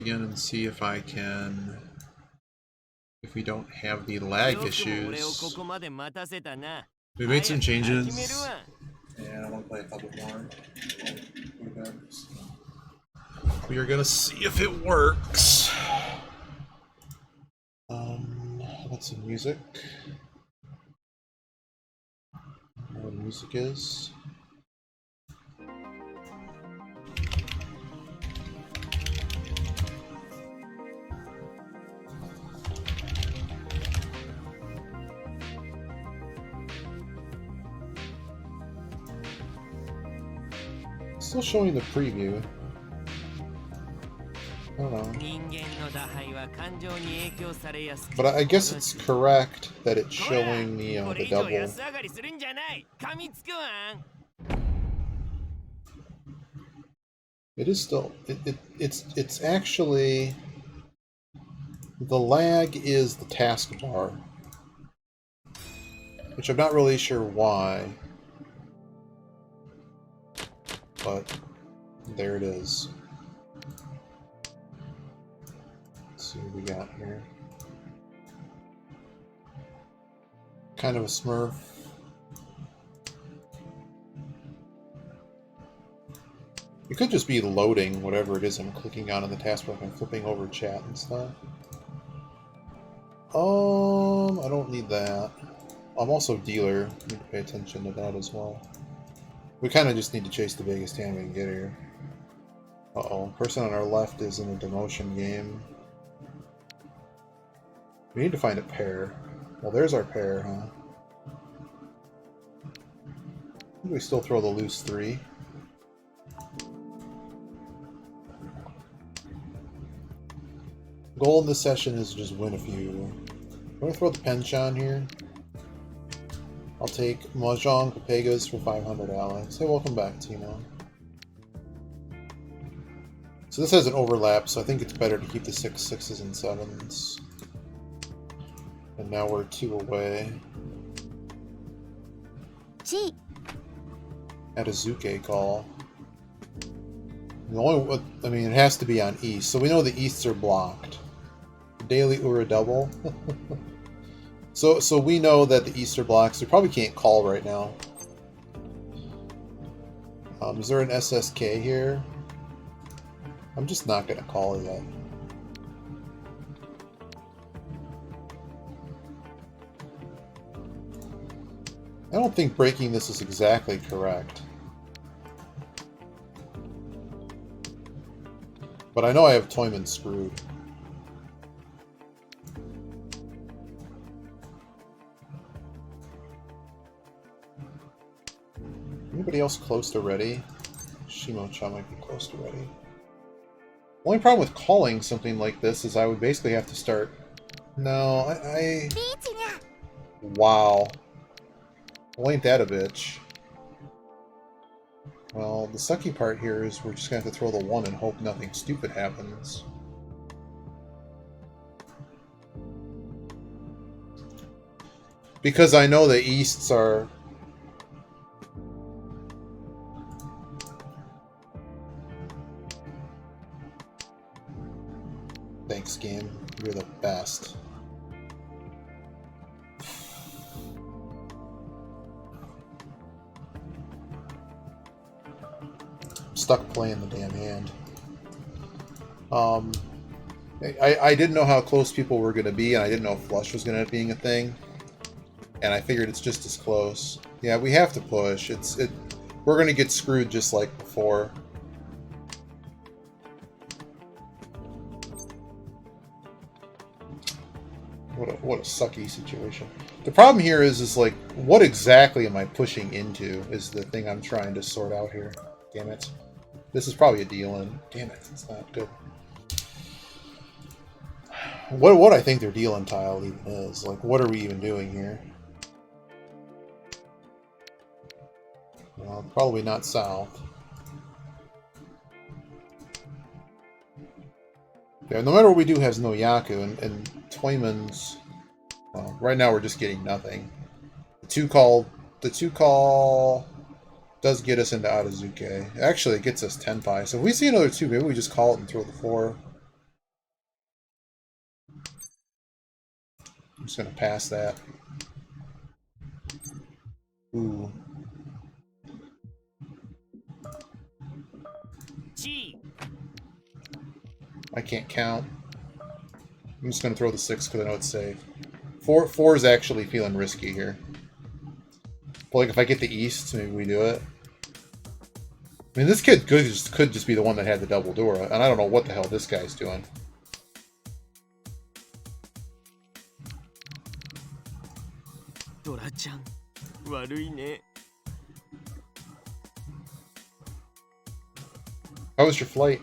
again and see if I can, if we don't have the lag issues. We made some changes, and I want to play a couple more. We are gonna see if it works. What's the music? What the music is? Still showing the preview. I don't know. But I guess it's correct that it's showing the double. It is still it's actually, the lag is the taskbar, which I'm not really sure why, but there it is. Let's see what we got here. Kind of a smurf. It could just be loading whatever it is I'm clicking on in the taskbar and flipping over chat and stuff. I don't need that. I'm also dealer. Need to pay attention to that as well. We kind of just need to chase the biggest hand we can get here. Uh-oh. Person on our left is in a demotion game. We need to find a pair. Well, there's our pair, huh? We still throw the loose 3. Goal in this session is to just win a few. I'm going to throw the penchant here. I'll take mahjong papegas for 500 Alex. Hey, welcome back, Timo. So this has an overlap, so I think it's better to keep the 6 6s and 7s. And now we're 2 away. Gee. At a Zuke call. The only, I mean, it has to be on East, so we know the Easts are blocked. Daily Ura double. So we know that the Easter blocks, we probably can't call right now. Is there an SSK here? I'm just not going to call it yet. I don't think breaking this is exactly correct. But I know I have Toyman screwed. Anybody else close to ready? Shimo-chan might be close to ready. Only problem with calling something like this is I would basically have to start... No, Wow. Well, ain't that a bitch. Well, the sucky part here is we're just going to have to throw the 1 and hope nothing stupid happens. Because I know the Easts are... Thanks, game. You're the best. I'm stuck playing the damn hand. I didn't know how close people were going to be, and I didn't know if flush was going to end up being a thing. And I figured it's just as close. Yeah, we have to push. We're going to get screwed just like before. What a sucky situation. The problem here is like, what exactly am I pushing into is the thing I'm trying to sort out here. Damn it. This is probably a deal-in. Damn it, it's not good. What I think their deal-in tile even is. Like, what are we even doing here? Well, probably not south. Yeah, no matter what we do has no Yaku, and Toyman's... Well, right now we're just getting nothing. The 2 call does get us into Atazuke. Actually, it gets us Tenpai. So if we see another 2, maybe we just call it and throw the 4. I'm just gonna pass that. Ooh. I can't count. I'm just gonna throw the 6 because I know it's safe. 4 is actually feeling risky here. But like if I get the east, maybe we do it. I mean, this kid could just be the one that had the double door, and I don't know what the hell this guy's doing. How was your flight?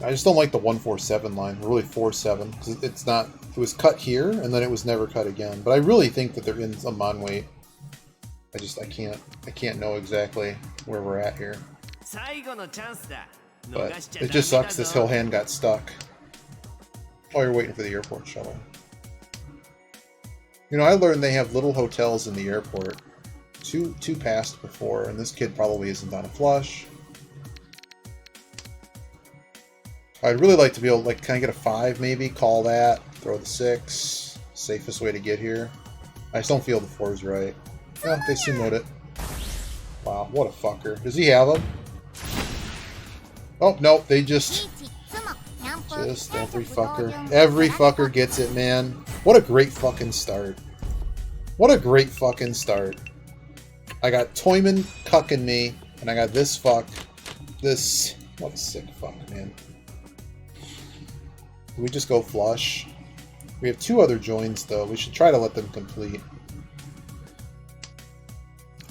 I just don't like the 147 line, or really 47, because it's not. It was cut here, and then it was never cut again. But I really think that they're in a mon weight. I can't know exactly where we're at here. But it just sucks this hill hand got stuck. Oh, you're waiting for the airport shuttle. You know, I learned they have little hotels in the airport. Two passed before, and this kid probably isn't on a flush. I'd really like to be able to, like, can I get a 5 maybe? Call that. Throw the 6. Safest way to get here. I just don't feel the 4's right. Yeah, they sumoed it. Wow, what a fucker. Does he have them? Oh, no, they just every fucker. Every fucker gets it, man. What a great fucking start. What a great fucking start. I got Toyman cucking me, and I got this fuck. This. What a sick fuck, man. Do we just go flush? We have 2 other joins, though. We should try to let them complete.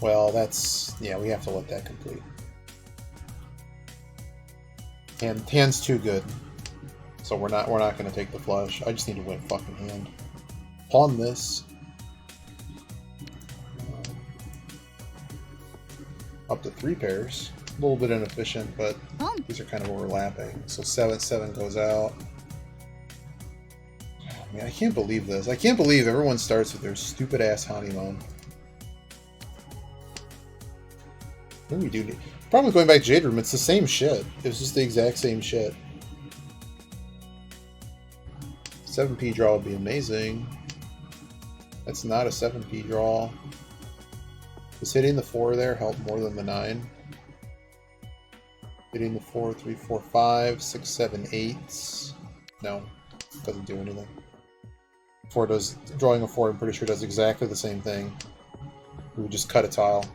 Well, that's... yeah, we have to let that complete. And hand's too good. So we're not going to take the flush. I just need to win fucking hand. Pawn this. Up to 3 pairs. A little bit inefficient, but these are kind of overlapping. So 7 goes out. Oh, man, I can't believe this. I can't believe everyone starts with their stupid ass honeymoon. What do we do? Problem with going back to Jade Room, it's the same shit. It's just the exact same shit. 7p draw would be amazing. That's not a 7p draw. Does hitting the 4 there help more than the 9? Hitting the 4, 3, 4, 5, 6, 7, 8. No, doesn't do anything. 4 does, drawing a 4 I'm pretty sure does exactly the same thing. We would just cut a tile.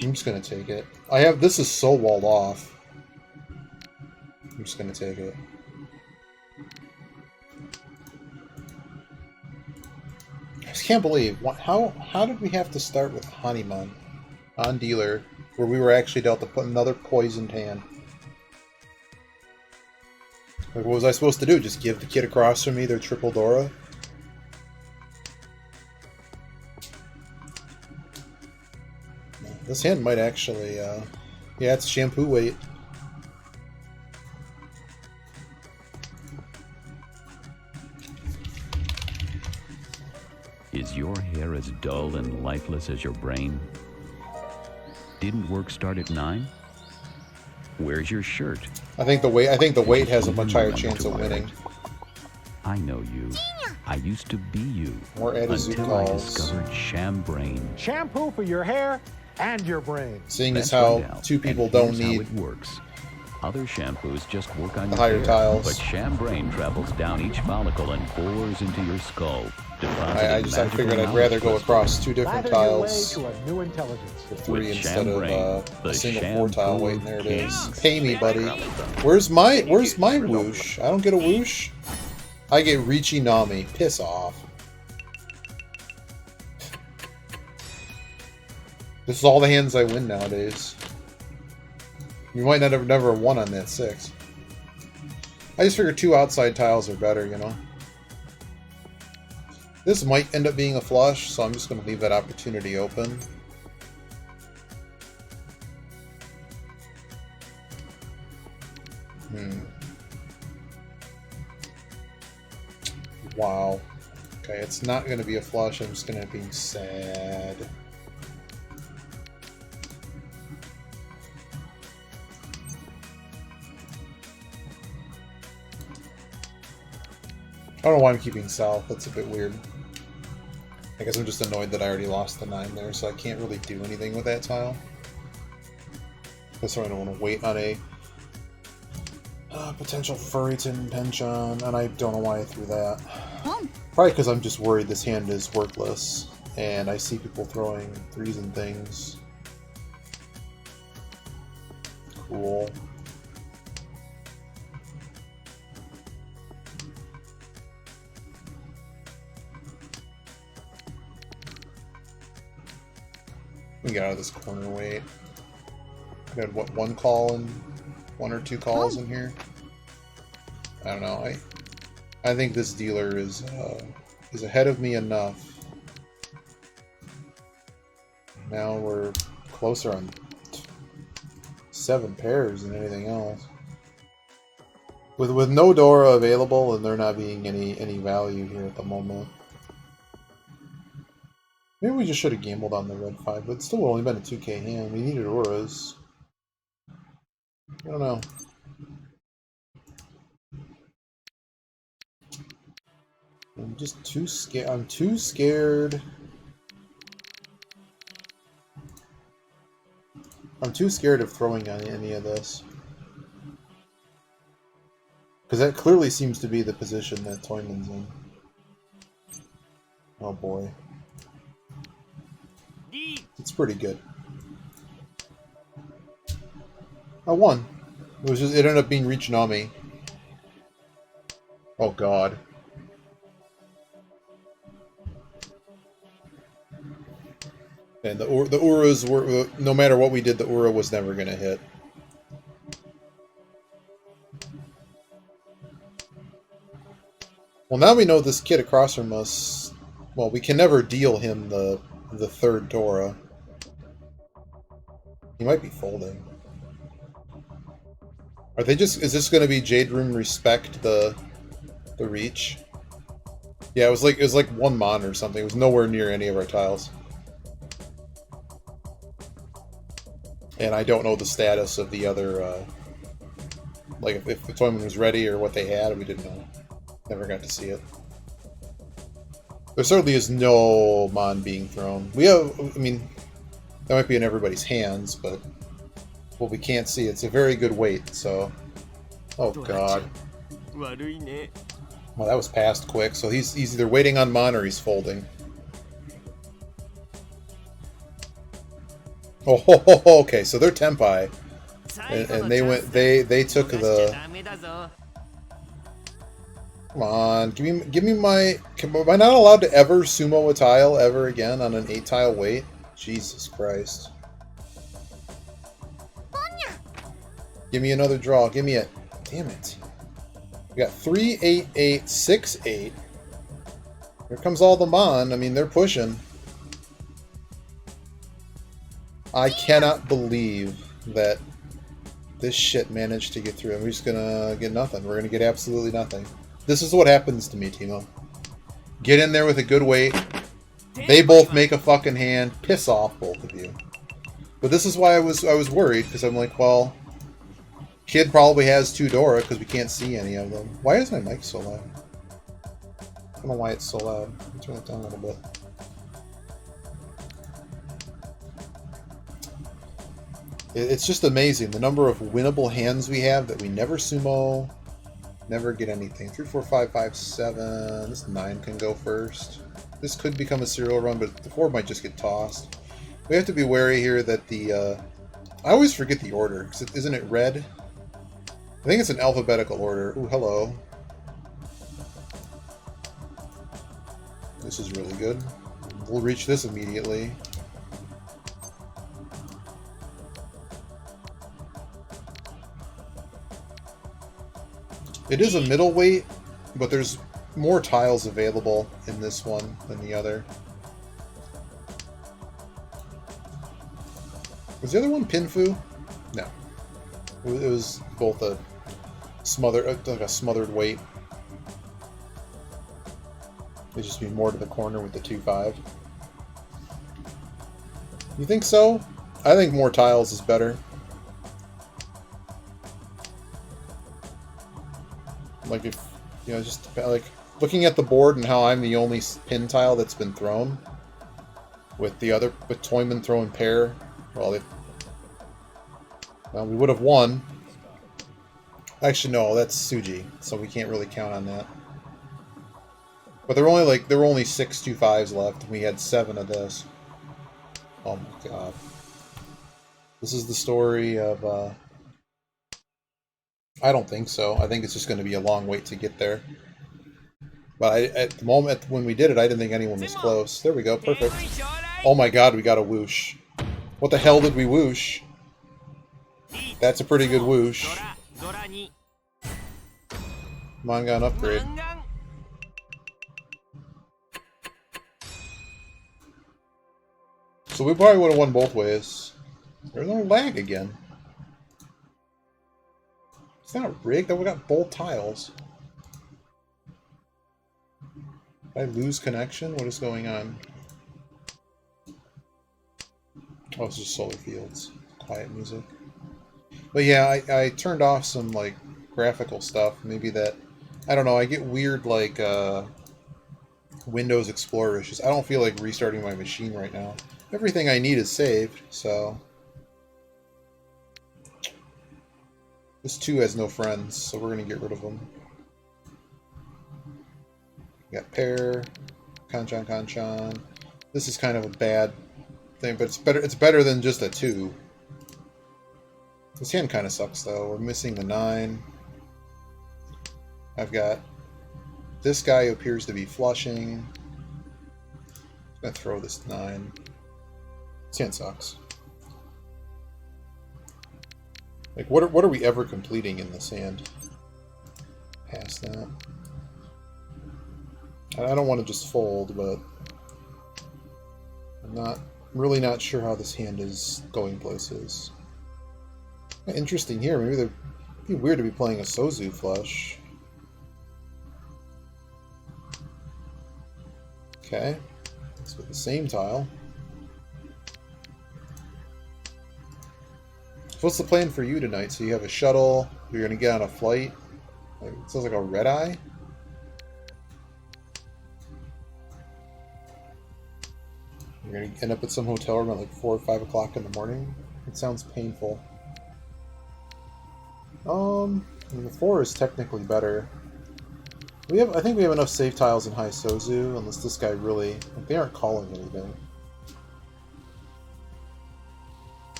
I'm just gonna take it. This is so walled off. I'm just gonna take it. I just can't believe how did we have to start with honeymoon on dealer where we were actually dealt to put another poisoned hand. Like, what was I supposed to do? Just give the kid across from me their triple Dora? This hand might actually, yeah, it's shampoo weight. Is your hair as dull and lifeless as your brain? Didn't work start at 9? Where's your shirt? I think the weight has a much higher chance of winning. I know you. I used to be you. More until I discovered Sham Brain. Shampoo for your hair and your brain. Seeing as how 2 people don't need how it works. Other shampoos just work on the your higher hair, tiles. but Sham Brain travels down each follicle and bores into your skull. I figured I'd rather go across 2 different tiles to a new intelligence. with 3 With instead of Sham a single Brain, 4 tile the weight. And there it is. shampoo Pay me, buddy. Where's my whoosh? I don't get a whoosh. I get Riichi Nami. Piss off. This is all the hands I win nowadays. You might not have never won on that 6. I just figure 2 outside tiles are better, you know. This might end up being a flush, so I'm just going to leave that opportunity open. Wow. Okay, it's not going to be a flush. I'm just going to be sad. I don't know why I'm keeping south. That's a bit weird. I guess I'm just annoyed that I already lost the 9 there, so I can't really do anything with that tile. That's why I don't want to wait on a potential Furryton penchant, and I don't know why I threw that. Probably because I'm just worried this hand is worthless, and I see people throwing 3s and things. Cool. We get out of this corner, wait. We got, what, 1 call and 1 or 2 calls in here? I don't know. I think this dealer is ahead of me enough. Now we're closer on 7 pairs than anything else. With no Dora available and there not being any value here at the moment. Maybe we just should have gambled on the red 5, but it still would only been a 2k hand. We needed auras. I don't know. I'm just too scared. I'm too scared. I'm too scared of throwing on any of this. Because that clearly seems to be the position that Toyman's in. Oh boy. It's pretty good. I won. It ended up being Reachinami. Oh god. And the Uras were, no matter what we did, the Ura was never going to hit. Well, now we know this kid across from us. Well, we can never deal him the 3rd Dora. He might be folding. Are they just? Is this going to be Jade Room respect the reach? Yeah, it was like 1 mon or something. It was nowhere near any of our tiles. And I don't know the status of the other. Like if Toyman was ready or what they had, we didn't know. Never got to see it. There certainly is no mon being thrown. We have, I mean, that might be in everybody's hands, but what we can't see, it's a very good weight, so... Oh god. Well, that was passed quick, so he's either waiting on mon or he's folding. Oh, okay, so they're Tempai. And they took the... Come on, give me my... Am I not allowed to ever sumo a tile ever again on an 8-tile weight? Jesus Christ. Give me another draw, give me it. Damn it. We got 3, 8, 8, 6, 8. Here comes all the mon, I mean, they're pushing. I cannot believe that this shit managed to get through. And we're just gonna get nothing. We're gonna get absolutely nothing. This is what happens to me, Timo. Get in there with a good weight. They both make a fucking hand. Piss off, both of you. But this is why I was worried, because I'm like, well, kid probably has 2 Dora because we can't see any of them. Why is my mic so loud? I don't know why it's so loud. Let me turn it down a little bit. It's just amazing the number of winnable hands we have that we never sumo. Never get anything. 3, 4, 5, 5, 7. This 9 can go first. This could become a serial run, but the 4 might just get tossed. We have to be wary here that the... I always forget the order. Isn't it red? I think it's an alphabetical order. Ooh, hello. This is really good. We'll reach this immediately. It is a middleweight, but there's more tiles available in this one than the other. Was the other one Pinfu? No. It was both a smothered weight. It'd just be more to the corner with the 2-5. You think so? I think more tiles is better. Like if, you know, just like looking at the board and how I'm the only pin tile that's been thrown. With Toyman throwing pair. Well, we would have won. Actually, no, that's Suji, so we can't really count on that. But there were only 6 2-5s left, and we had 7 of this. Oh my god. This is the story of, I don't think so. I think it's just going to be a long wait to get there. But at the moment when we did it, I didn't think anyone was close. There we go, perfect. Oh my god, we got a whoosh. What the hell did we whoosh? That's a pretty good whoosh. Manga an upgrade. So we probably would have won both ways. There's no lag again. It's not rigged. We got both tiles. Did I lose connection? What is going on? Oh, it's just solar fields. Quiet music. But yeah, I turned off some, like, graphical stuff. Maybe that... I don't know, I get weird, like, Windows Explorer issues. I don't feel like restarting my machine right now. Everything I need is saved, so... This 2 has no friends, so we're going to get rid of them. We got pair, Kanchan. This is kind of a bad thing, but it's better than just a 2. This hand kind of sucks, though. We're missing the 9. I've got this guy who appears to be flushing. I'm going to throw this 9. This hand sucks. Like, what are we ever completing in this hand? Past that. I don't want to just fold, but I'm really not sure how this hand is going places. Interesting here. Maybe it'd be weird to be playing a Sozu flush. Okay. It's with the same tile. So what's the plan for you tonight? So you have a shuttle, you're going to get on a flight. Like, it sounds like a red eye. You're going to end up at some hotel room at like 4 or 5 o'clock in the morning. It sounds painful. I mean, the 4 is technically better. I think we have enough save tiles in High Sozu, unless this guy really... Like, they aren't calling anything.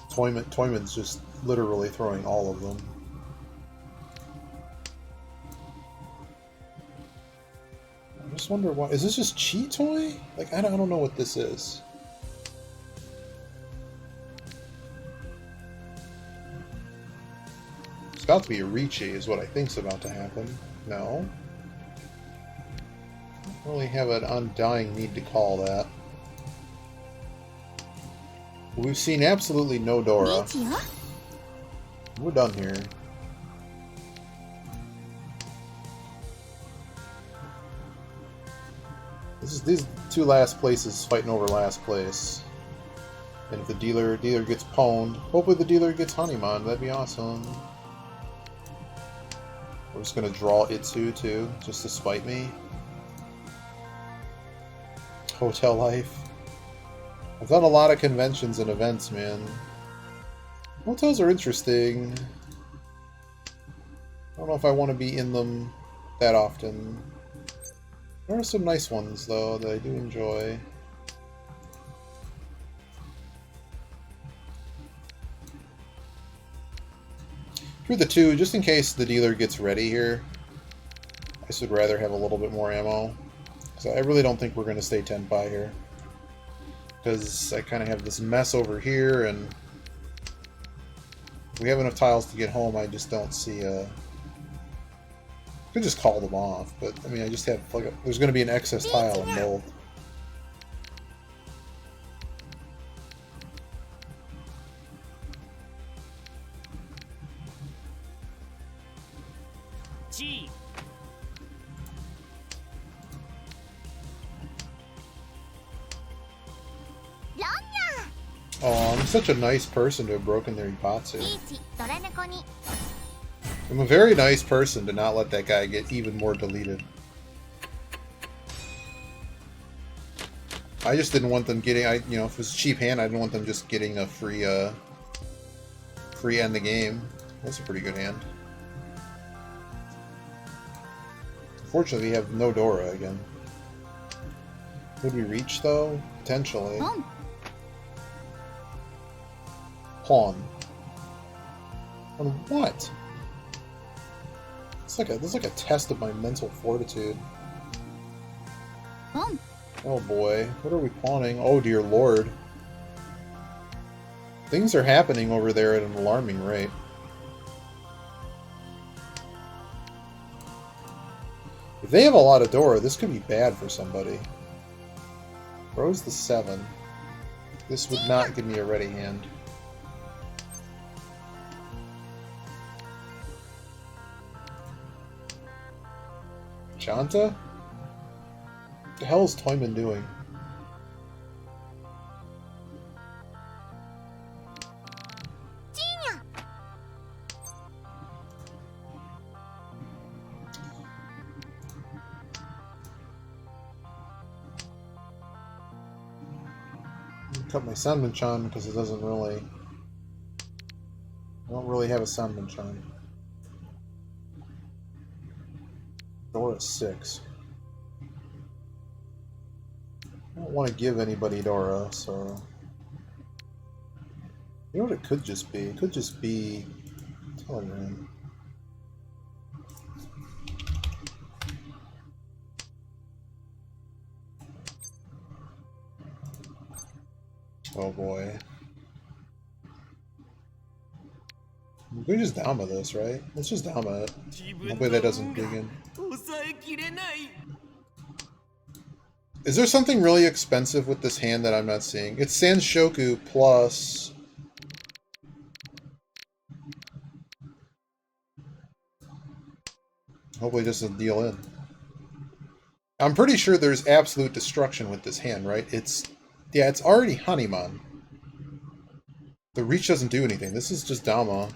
Toyman's just literally throwing all of them. I just wonder why... Is this just Cheat Toy? Like, I don't know what this is. It's about to be a Ricci, is what I think's about to happen. No. I don't really have an undying need to call that. We've seen absolutely no Dora. We're done here. These 2 last places fighting over last place. And if the dealer gets pwned, hopefully the dealer gets Honeyman. That'd be awesome. We're just gonna draw Itsu too, just to spite me. Hotel life. I've done a lot of conventions and events, man. Hotels are interesting. I don't know if I want to be in them that often. There are some nice ones, though, that I do enjoy. Through the 2, just in case the dealer gets ready here, I just would rather have a little bit more ammo. Because I really don't think we're going to stay 10-pie here. Because I kind of have this mess over here, and if we have enough tiles to get home, I just don't see a... I could just call them off, but I mean, I just have like there's going to be an excess tile in both. Oh, I'm such a nice person to have broken their Ipatsu. リーチドラ猫に I'm a very nice person to not let that guy get even more deleted. I just didn't want them getting, you know, if it was a cheap hand, I didn't want them just getting a free end the game. That's a pretty good hand. Unfortunately, we have no Dora again. Would we reach, though? Potentially. ポン Pawn. On what? This is like a test of my mental fortitude. ポン Oh boy, what are we pawning? Oh dear lord. Things are happening over there at an alarming rate. If they have a lot of Dora, this could be bad for somebody. Throws the 7. This would not give me a ready hand. Chanta? What the hell is Toyman doing? Cut my Sanmanchan because it doesn't really... I don't really have a Sanmanchan. Dora 6. I don't want to give anybody Dora, so... You know what it could just be? It could just be... Telegram. Oh boy. We just Dama this, right? Let's just Dama it. Hopefully that doesn't dig in. Is there something really expensive with this hand that I'm not seeing? It's Sanshoku plus... Hopefully this doesn't deal in. I'm pretty sure there's absolute destruction with this hand, right? Yeah, it's already Hanuman. The reach doesn't do anything. This is just Dama.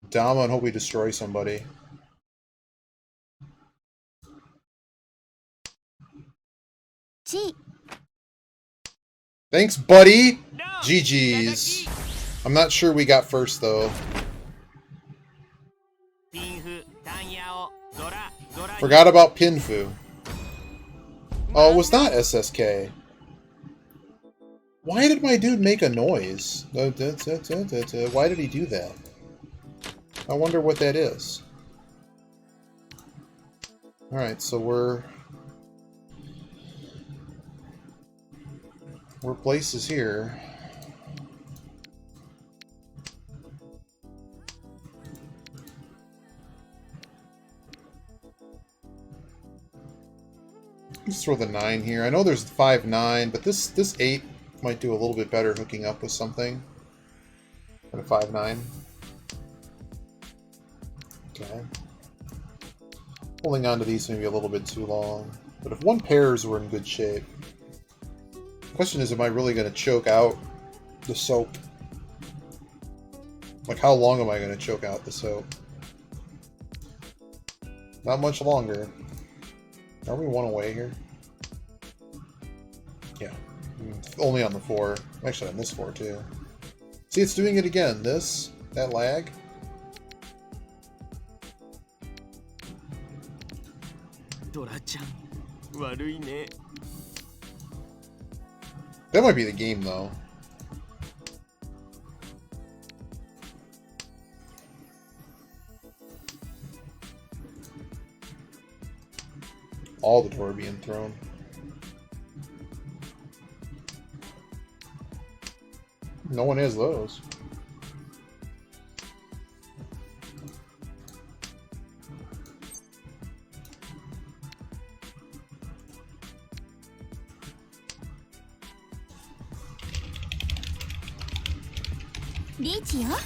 Dama and hope we destroy somebody. G Thanks, buddy! GG's. I'm not sure we got first, though. Forgot about Pinfu. Oh, it was not SSK. Why did my dude make a noise? Why did he do that? I wonder what that is. Alright, so we're places here. Let's throw the 9 here. I know there's 5-9, but this 8 might do a little bit better hooking up with something than a 5-9. Okay. Holding on to these maybe a little bit too long. But if one pairs, we're in good shape. The question is, am I really going to choke out the soap? Like, how long am I going to choke out the soap? Not much longer. Are we one away here? Yeah. Only on the 4. Actually, on this 4, too. See, it's doing it again. That lag. That might be the game, though. All the door being thrown. No one has those. Reachよ I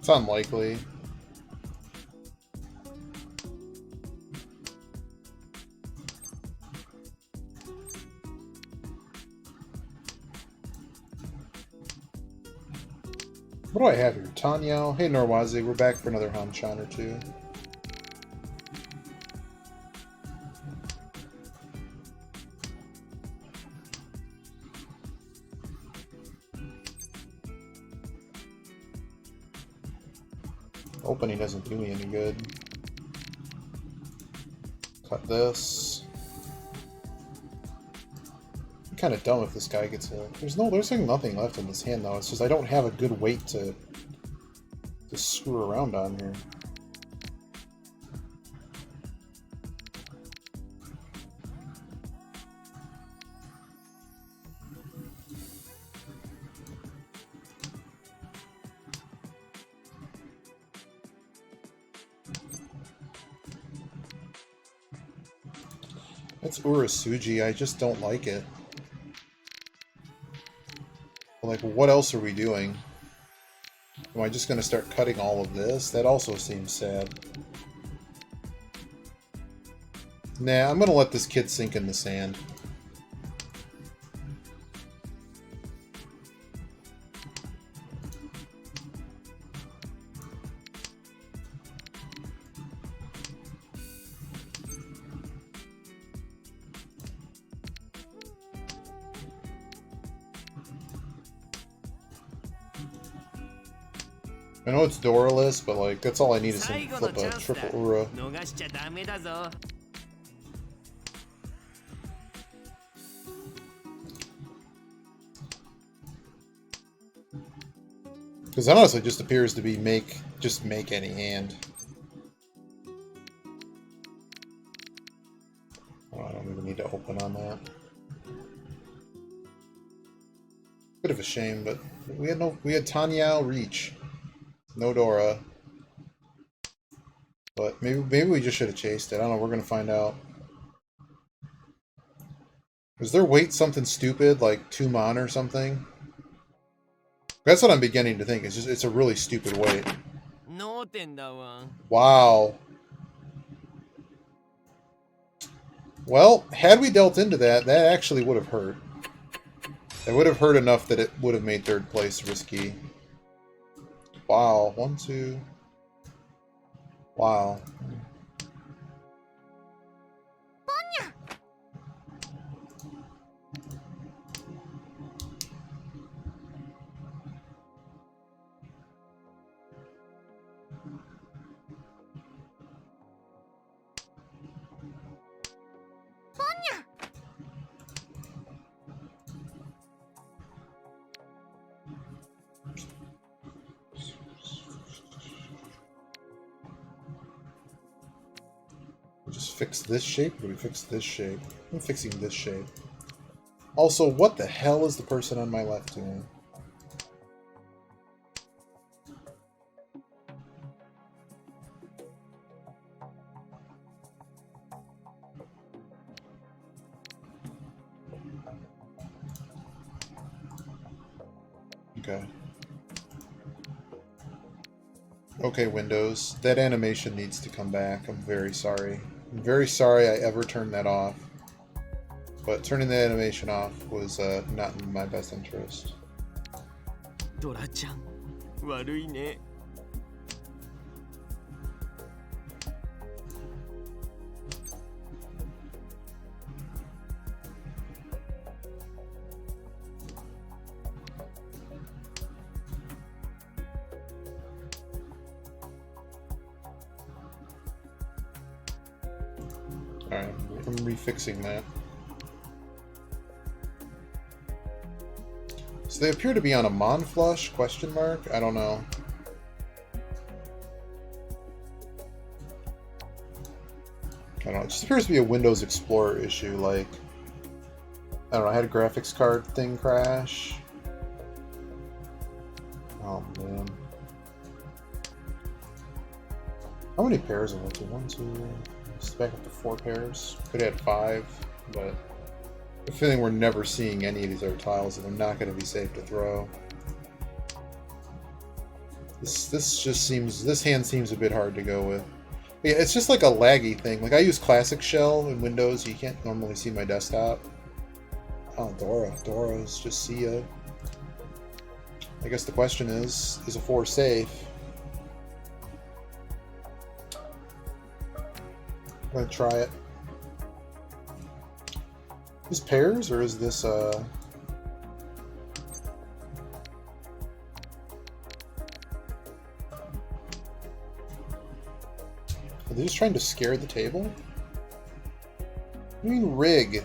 It's unlikely. What do I have here? Tanyo. Hey, Norwazi. We're back for another Hanshan or two. Opening doesn't do me any good. Cut this. I'm kind of dumb if this guy gets hit. There's nothing left in this hand though. It's just I don't have a good weight to screw around on here. It's Urasugi, I just don't like it. Like, what else are we doing? Am I just going to start cutting all of this? That also seems sad. Nah, I'm going to let this kid sink in the sand. I know it's Doraless, but like that's all I need is to flip a triple Ura. Because that honestly just appears to be just make any hand. Oh, I don't even need to open on that. Bit of a shame, but we had Tanyao Reach. No Dora. But maybe we just should have chased it. I don't know, we're gonna find out. Is their weight something stupid, like 2 mon or something? That's what I'm beginning to think. It's a really stupid weight. Wow. Well, had we dealt into that, that actually would have hurt. It would have hurt enough that it would have made 3rd place risky. Wow, 1, 2. Wow. Just fix this shape, or do we fix this shape? I'm fixing this shape. Also, what the hell is the person on my left doing? Okay. Okay, Windows. That animation needs to come back. I'm very sorry. I'm very sorry I ever turned that off. But turning the animation off was not in my best interest. Dora-chan, 悪いね. Alright, I'm refixing that. So they appear to be on a Mon flush, question mark? I don't know. I don't know, it just appears to be a Windows Explorer issue, like... I don't know, I had a graphics card thing crash. Oh man. How many pairs of it? 1, 2... Just back up to 4 pairs. Could have had 5, but... I have a feeling we're never seeing any of these other tiles, and they're not going to be safe to throw. This hand seems a bit hard to go with. Yeah, it's just like a laggy thing. Like I use Classic Shell in Windows. You can't normally see my desktop. Oh, Dora's just see ya. I guess the question is a 4 safe? I'm gonna try it. Is pairs or is this Are they just trying to scare the table? I mean rig.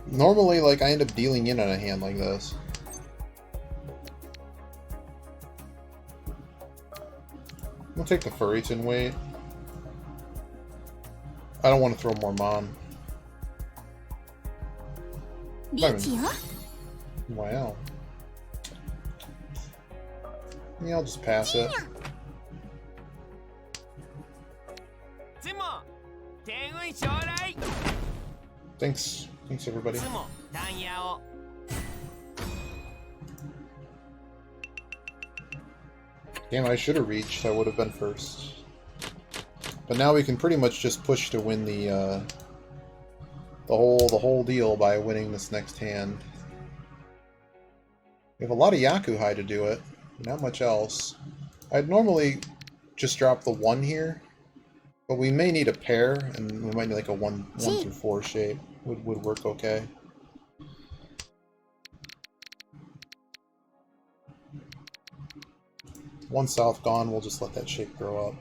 Normally, like, I end up dealing in on a hand like this. I'll take the Furryton weight. I don't want to throw more Mon. リーチよ。 Wow. Yeah, I'll just pass it. つも天運将来 Thanks. Thanks, everybody. つも弾矢を Damn, I should have reached. I would have been first. But now we can pretty much just push to win the whole deal by winning this next hand. We have a lot of Yakuhai to do it. Not much else. I'd normally just drop the 1 here, but we may need a pair, and we might need like a 1 through 4 shape. Would work okay. One south gone, we'll just let that shape grow up.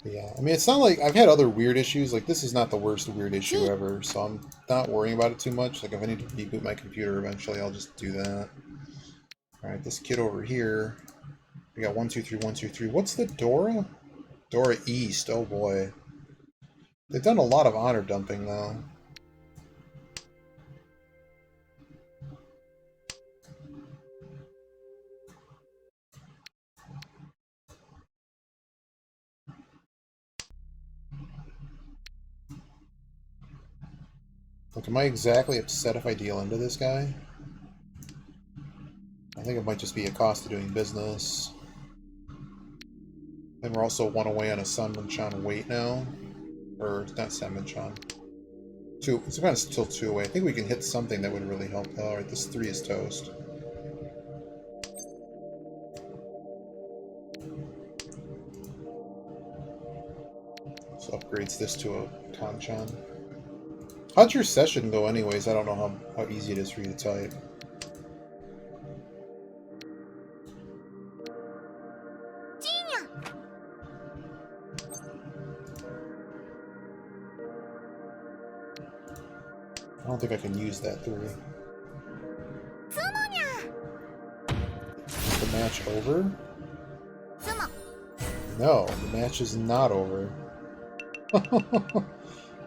But yeah, I mean, it's not like I've had other weird issues. Like, this is not the worst weird issue ever, so I'm not worrying about it too much. Like, if I need to reboot my computer eventually, I'll just do that. Alright, this kid over here. We got 1, 2, 3, 1, 2, 3. What's the Dora? Dora East, oh boy. They've done a lot of honor dumping, though. Like, am I exactly upset if I deal into this guy? I think it might just be a cost of doing business. And we're also 1 away on a Sanmonchan wait now. Or, not Sanmonchan. 2, it's kind of still 2 away. I think we can hit something that would really help. Alright, this 3 is toast. So upgrades this to a Kanchan. How'd your session go anyways? I don't know how easy it is for you to type. I don't think I can use that 3. Is the match over? No, the match is not over.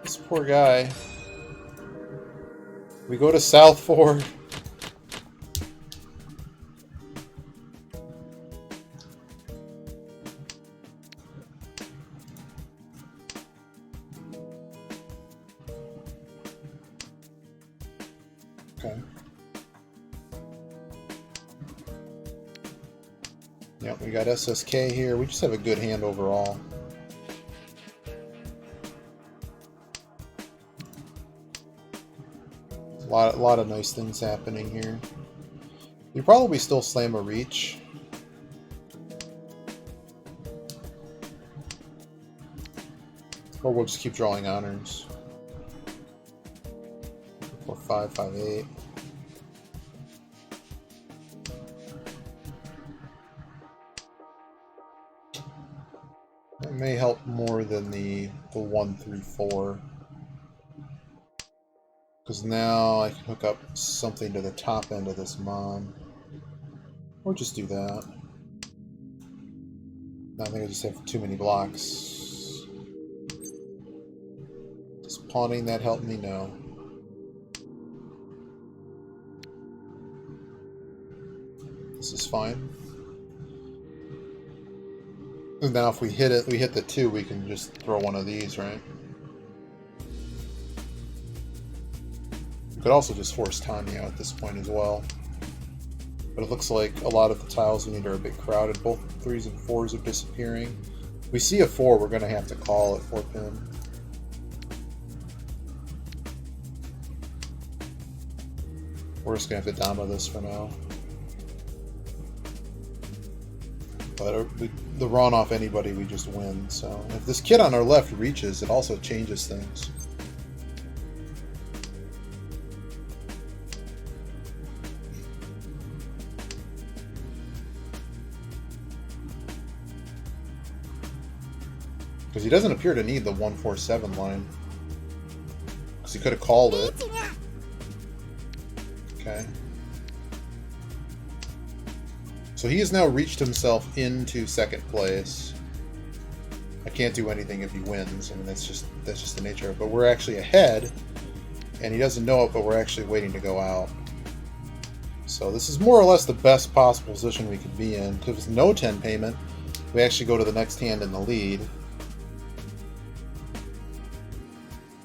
This poor guy. We go to South Ford. Okay. Yep, we got SSK here. We just have a good hand overall. A lot of nice things happening here. You probably still slam a reach. Or we'll just keep drawing honors. 4, 5, 5, 8. That may help more than the 1, 3, 4. Because now I can hook up something to the top end of this Mon. Or just do that. I think I just have too many blocks. Does pawning that help me? No. This is fine. And now if we hit it, we hit the 2, we can just throw one of these, right? Could also just force Tanya at this point as well. But it looks like a lot of the tiles we need are a bit crowded. Both 3s and 4s are disappearing. If we see a 4, we're going to have to call it 4-pin. We're just going to have to dama this for now. But the run off anybody, we just win. So if this kid on our left reaches, it also changes things. Because he doesn't appear to need the 147 line. Because he could have called it. Okay. So he has now reached himself into second place. I can't do anything if he wins. I mean, that's just the nature of it. But we're actually ahead, and he doesn't know it, but we're actually waiting to go out. So this is more or less the best possible position we could be in. If it's no 10 payment, we actually go to the next hand in the lead.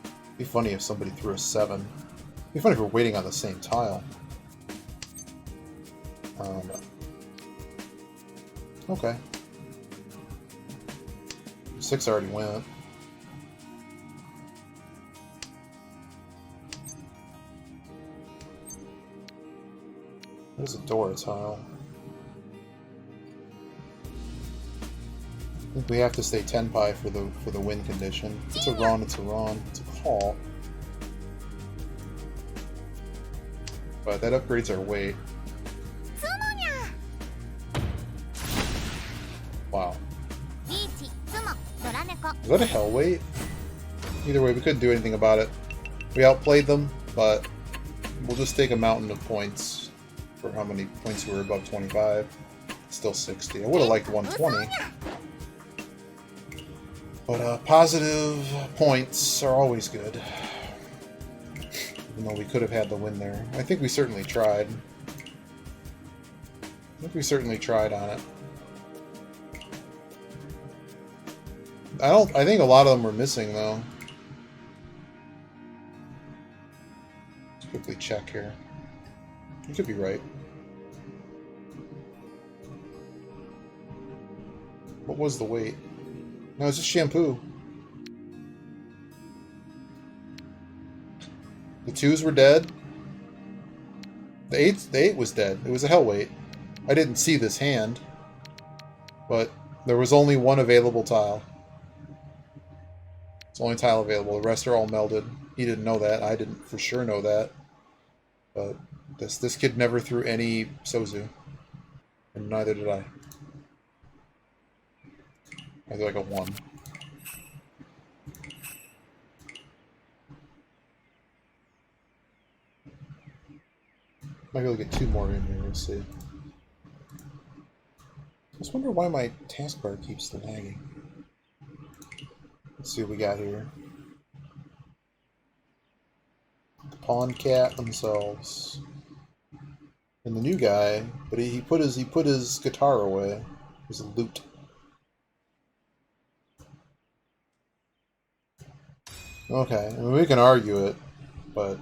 It'd be funny if somebody threw a 7. It'd be funny if we're waiting on the same tile. No. Okay. 6 already went. There's a door tile. I think we have to stay 10 pi for the win condition. It's a run, it's a run, it's a call. But that upgrades our weight. Wow. Is that a hell weight? Either way, we couldn't do anything about it. We outplayed them, but we'll just take a mountain of points for how many points we were above 25. Still 60. I would have liked 120. But positive points are always good. Even though we could have had the win there. I think we certainly tried. On it. I think a lot of them were missing though. Let's quickly check here. You could be right. What was the weight? No, it's just shampoo. The 2s were dead. The 8 was dead. It was a hell weight. I didn't see this hand, but there was only one available tile. It's the only tile available. The rest are all melded. He didn't know that. I didn't for sure know that. But this kid never threw any Sozu. And neither did I. I got like a 1. Might be able to get 2 more in here, we'll see. I just wonder why my taskbar keeps lagging. Let's see what we got here. The Pawn Cat themselves. And the new guy, but he put his guitar away. His lute. Okay, I mean, we can argue it, but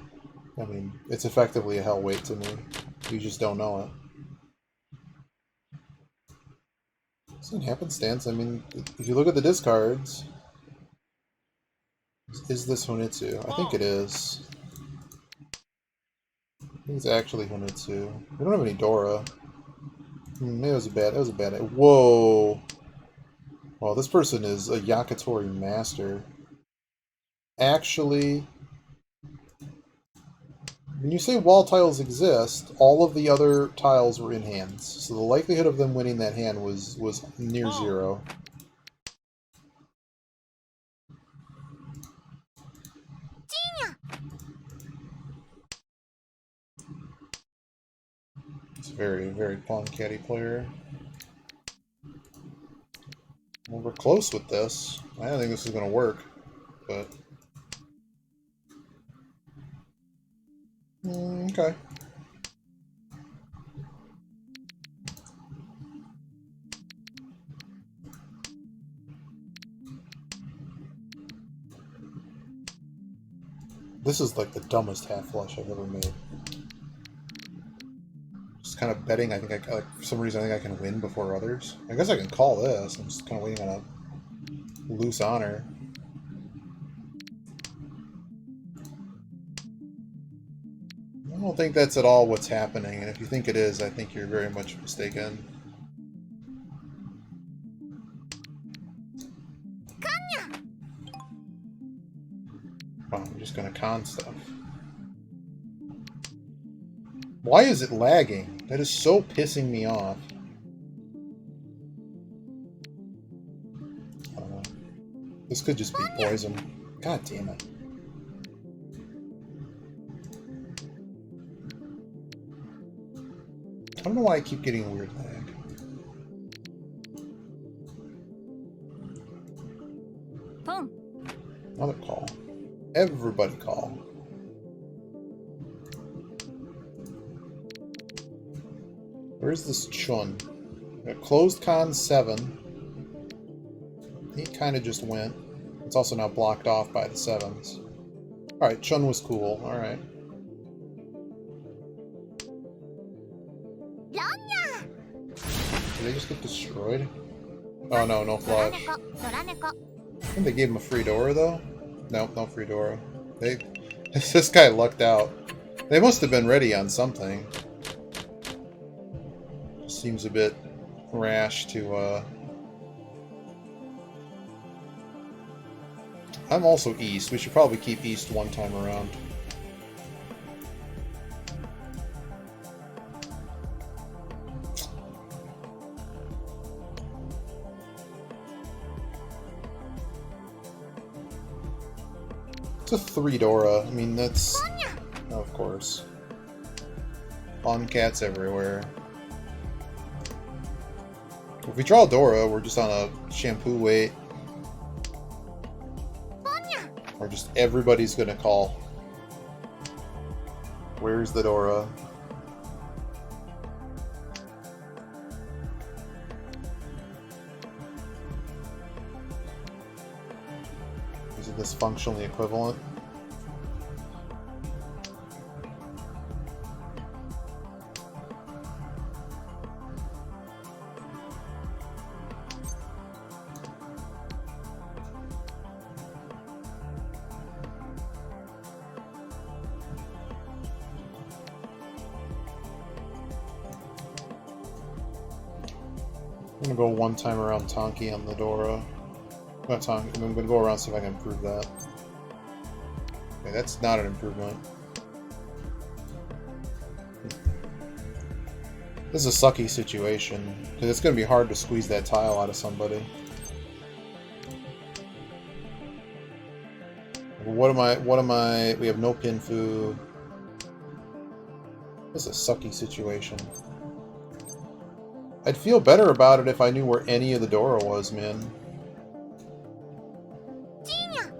I mean, it's effectively a hell weight to me. You just don't know it. It's an happenstance. I mean, if you look at the discards, is this Honitsu? I think it is. I think it's actually Honitsu. We don't have any Dora. Maybe it was a bad. Whoa! Well, this person is a Yakitori master. Actually, when you say wall tiles exist, all of the other tiles were in hands. So the likelihood of them winning that hand was near 0. It's a very, very pawn caddy player. Well, we're close with this. I don't think this is going to work, but... okay. This is like the dumbest half flush I've ever made. just kind of betting. I think like, for some reason I think I can win before others. I guess I can call this. I'm just kind of waiting on a loose honor. I don't think that's at all what's happening, and if you think it is, I think you're very much mistaken. Wow, I'm just gonna con stuff. Why is it lagging? That is so pissing me off. I don't know. This could just be poison. God damn it. I don't know why I keep getting weird lag. Boom. Another call. Everybody call. Where's this Chun? Closed con 7. He kind of just went. It's also now blocked off by the 7s. Alright, Chun was cool. Alright. Did they just get destroyed? Oh no, no flush. I think they gave him a free Dora though? Nope, no free Dora. This guy lucked out. They must have been ready on something. Seems a bit rash to, I'm also East. We should probably keep East one time around. It's a 3 Dora. I mean, that's... Oh, of course. Lawn cats everywhere. If we draw Dora, we're just on a shampoo wait. Or just everybody's gonna call. Where's the Dora? Isn't this functionally equivalent? I'm gonna go one time around Tonki on the Dora. Not Tonki, I'm gonna go around and see if I can improve that. Okay, that's not an improvement. This is a sucky situation, because it's gonna be hard to squeeze that tile out of somebody. What am I, we have no Pinfu. This is a sucky situation. I'd feel better about it if I knew where any of the Dora was, man.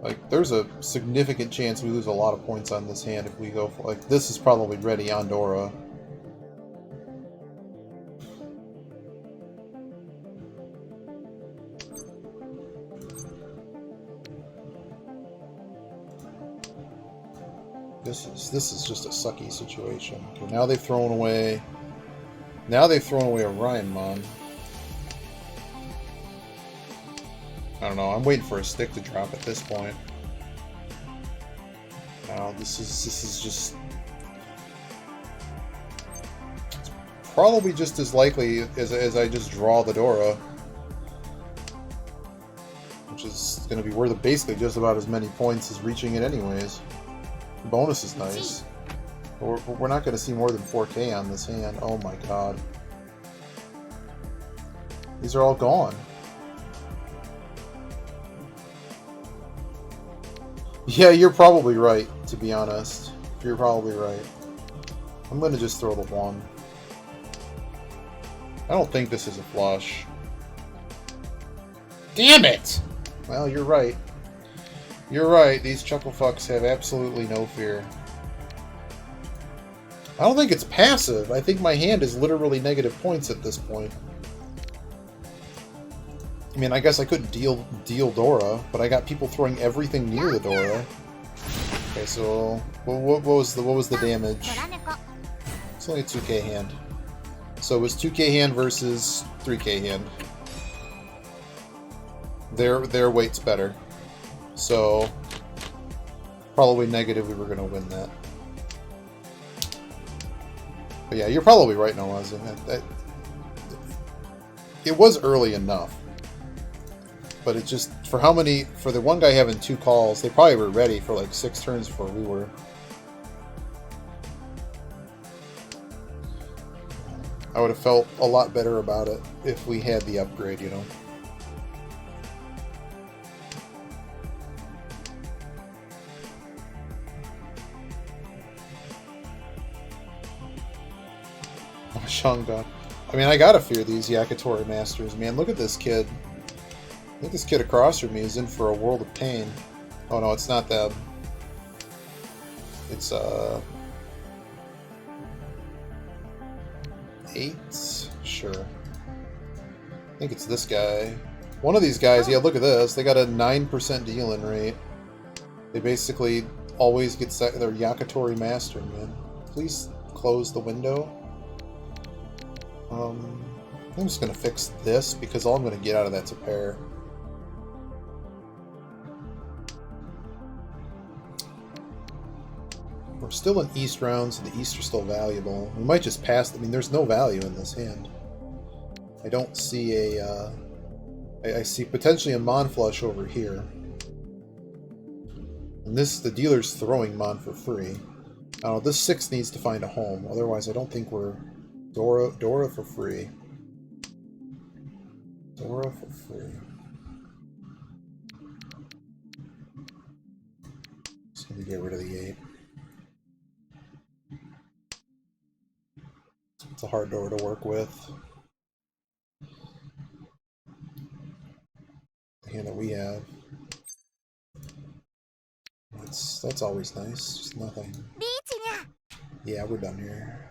Like, there's a significant chance we lose a lot of points on this hand if we go for... Like, this is probably ready on Dora. This is just a sucky situation. Okay, now they've thrown away... Now they've thrown away Orionmon. I don't know, I'm waiting for a stick to drop at this point. No, this is just... It's probably just as likely as I just draw the Dora. Which is going to be worth basically just about as many points as reaching it anyways. The bonus is nice. We're not going to see more than 4K on this hand. Oh my god. These are all gone. Yeah, you're probably right, to be honest. You're probably right. I'm going to just throw the 1. I don't think this is a flush. Damn it! Well, you're right. You're right, these chucklefucks have absolutely no fear. I don't think it's passive. I think my hand is literally negative points at this point. I mean, I guess I couldn't deal Dora, but I got people throwing everything near the Dora. Okay, so what was the damage? It's only a 2K hand. So it was 2k hand versus 3k hand. Their weight's better. So probably negative we were going to win that. But yeah, you're probably right, Noaz. It was early enough. But it just, for the one guy having 2 calls, they probably were ready for like 6 turns before we were. I would have felt a lot better about it if we had the upgrade, you know. Shanga. I mean, I gotta fear these Yakitori Masters, man. Look at this kid. I think this kid across from me is in for a world of pain. Oh no, it's not them. It's 8? Sure. I think it's this guy. One of these guys, yeah, look at this. They got a 9% dealing rate. They basically always get their Yakitori Master, man. Please close the window. I'm just gonna fix this because all I'm gonna get out of that's a pair. We're still in East round, so the East are still valuable. We might just pass. I mean, there's no value in this hand. I don't see a. I see potentially a Mon flush over here, and the dealer's throwing Mon for free. I don't know. This 6 needs to find a home. Otherwise, I don't think we're Dora for free. Dora for free. Just gonna get rid of the 8. It's a hard door to work with. The hand that we have. That's always nice. Just nothing. Yeah, we're done here.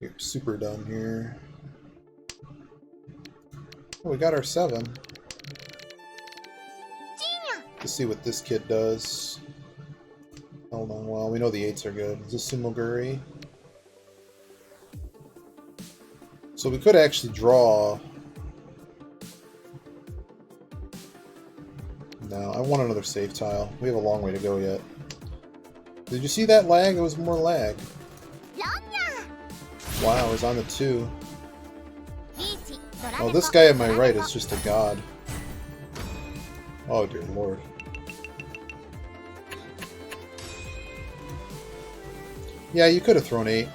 We're super done here. Oh, we got our 7. Let's see what this kid does. Hold on, well, we know the 8s are good. Is this Sumoguri? So we could actually draw. No, I want another save tile. We have a long way to go yet. Did you see that lag? It was more lag. Wow, it was on the 2. Oh, this guy at my right is just a god. Oh dear lord. Yeah, you could have thrown 8.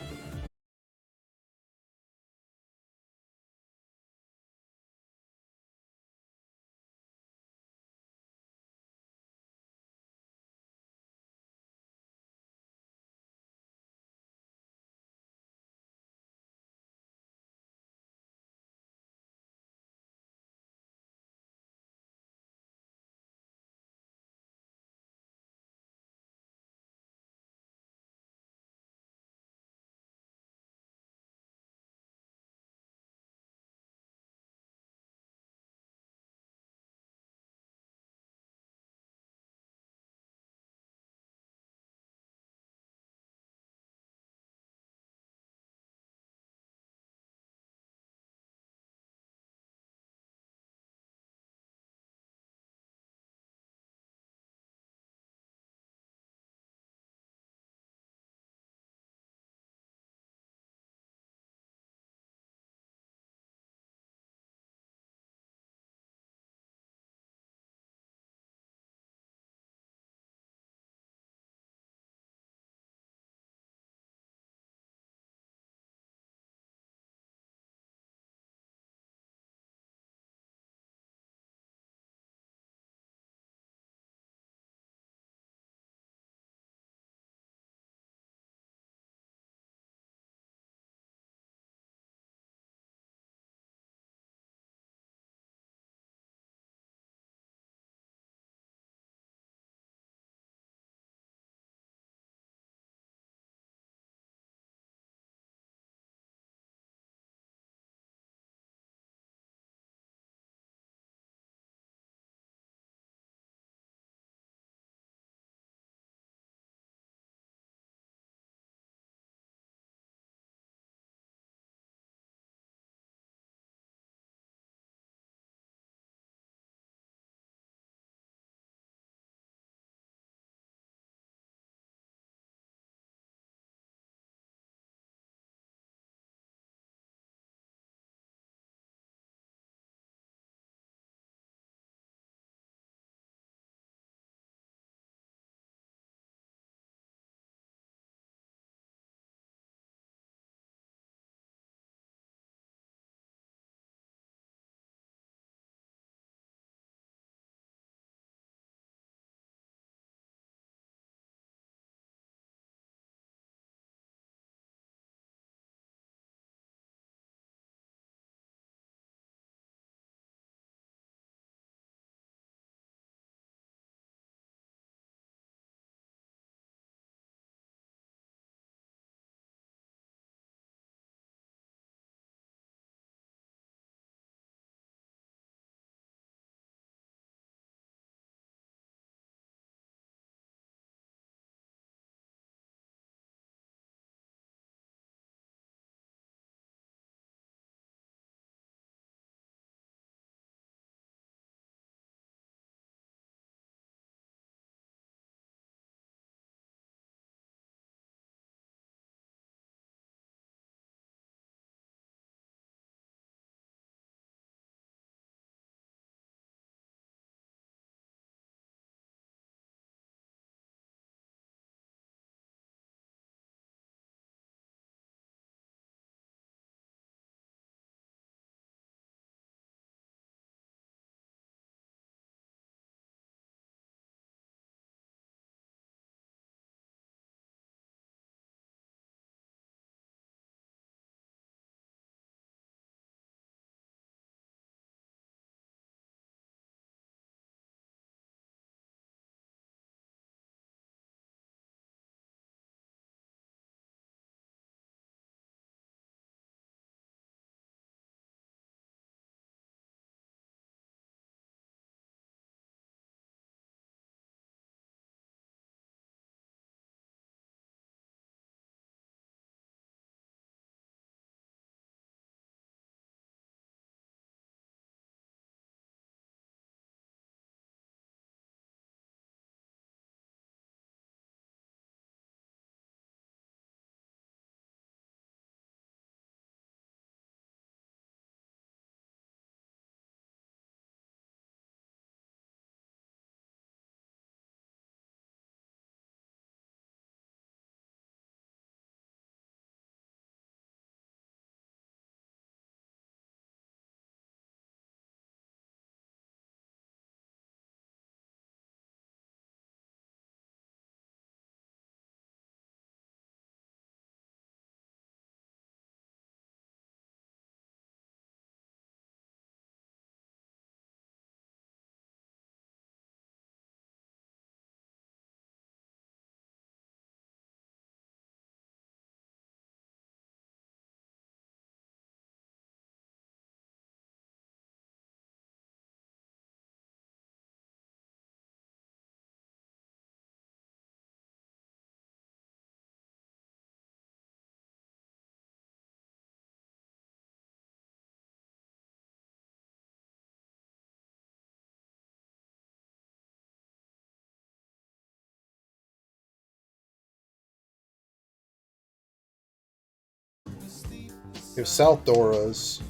have South Doras.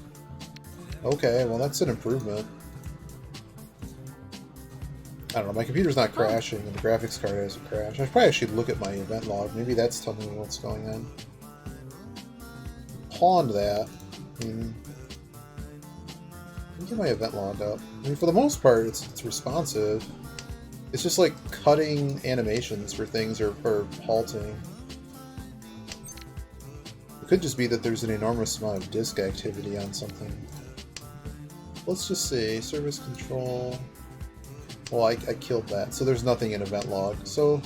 Okay, well that's an improvement. I don't know, my computer's not crashing and the graphics card hasn't crashed. I probably should look at my event log. Maybe that's telling me what's going on. Pawned that. I mean, let me get my event log up. I mean, for the most part, it's responsive. It's just like cutting animations for things or halting. It could just be that there's an enormous amount of disk activity on something. Let's just see, service control. Well, I killed that, so there's nothing in event log. So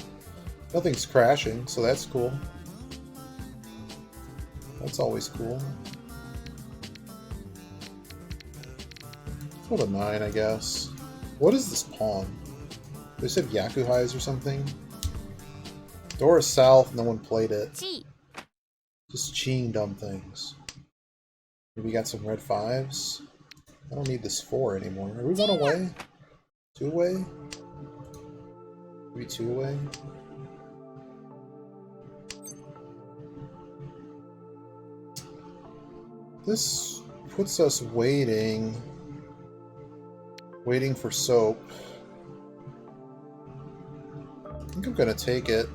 nothing's crashing, so that's cool. That's always cool. Let's go to 9, I guess. What is this pawn? They said Yaku highs or something? Dora South, no one played it. Just cheating dumb things. Maybe we got some red 5s. I don't need this 4 anymore. Are we 1 away? 2 away? Maybe 2 away? This puts us waiting for soap. I think I'm gonna take it.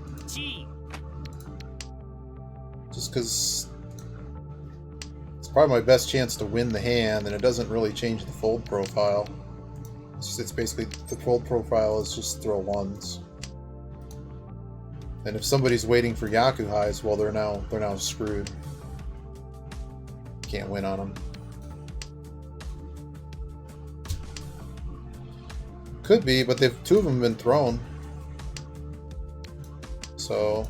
Just because it's probably my best chance to win the hand, and it doesn't really change the fold profile. It's basically, the fold profile is just throw 1s. And if somebody's waiting for Yaku highs, well, they're now screwed. Can't win on them. Could be, but 2 of them have been thrown. So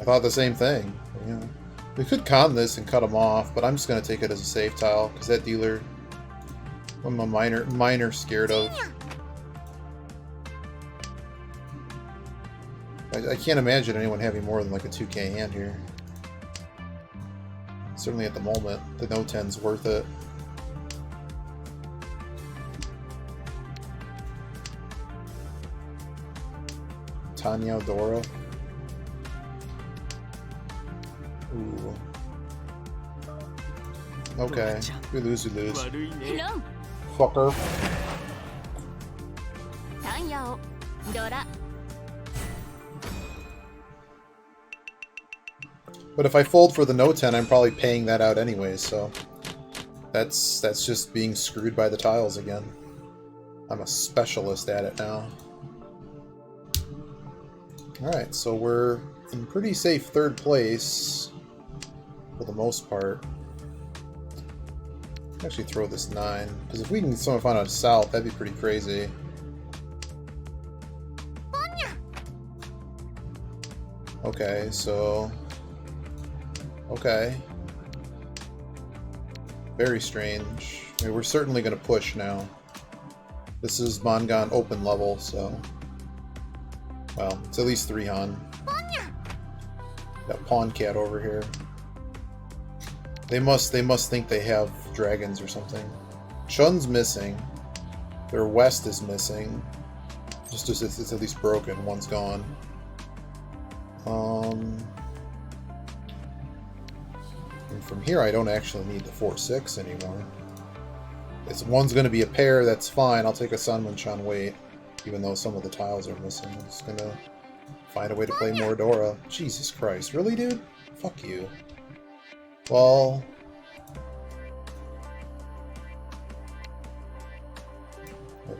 I thought the same thing. You know, we could con this and cut them off, but I'm just going to take it as a safe tile because that dealer, I'm a minor scared of. I can't imagine anyone having more than like a 2k hand here. Certainly at the moment, the no 10's worth it. Tanya Dora. Ooh. Okay. We lose, we lose. Fucker. But if I fold for the no 10, I'm probably paying that out anyway, so that's just being screwed by the tiles again. I'm a specialist at it now. Alright, so we're in pretty safe 3rd place for the most part. Actually throw this 9, because if we can somehow find out south, that'd be pretty crazy. Okay, so... Okay. Very strange. I mean, we're certainly going to push now. This is Mongon open level, so... Well, it's at least 3 Han. Got Pawn Cat over here. They must think they have dragons or something. Chun's missing. Their west is missing. Just it's at least broken. One's gone. And from here, I don't actually need the 4-6 anymore. If one's going to be a pair, that's fine. I'll take a Sun when Chun wait, even though some of the tiles are missing. I'm just going to find a way to play more Dora. Jesus Christ. Really, dude? Fuck you. Well...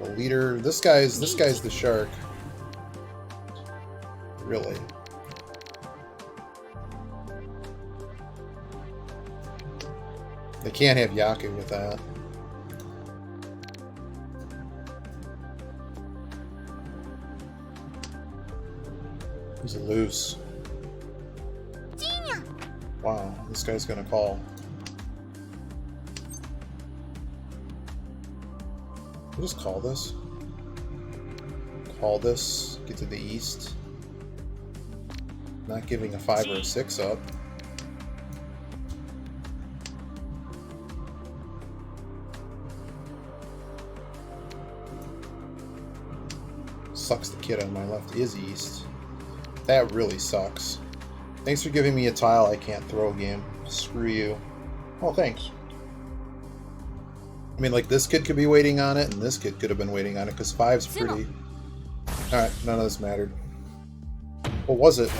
The leader... This guy's the shark. Really. They can't have Yaku with that. He's loose. Wow, this guy's gonna call. We'll just call this. Call this. Get to the east. Not giving a 5 or a 6 up. Sucks the kid on my left is east. That really sucks. Thanks for giving me a tile I can't throw, game. Screw you. Oh, thanks. I mean, like, this kid could be waiting on it, and this kid could have been waiting on it, because 5's pretty... Alright, none of this mattered. What was it?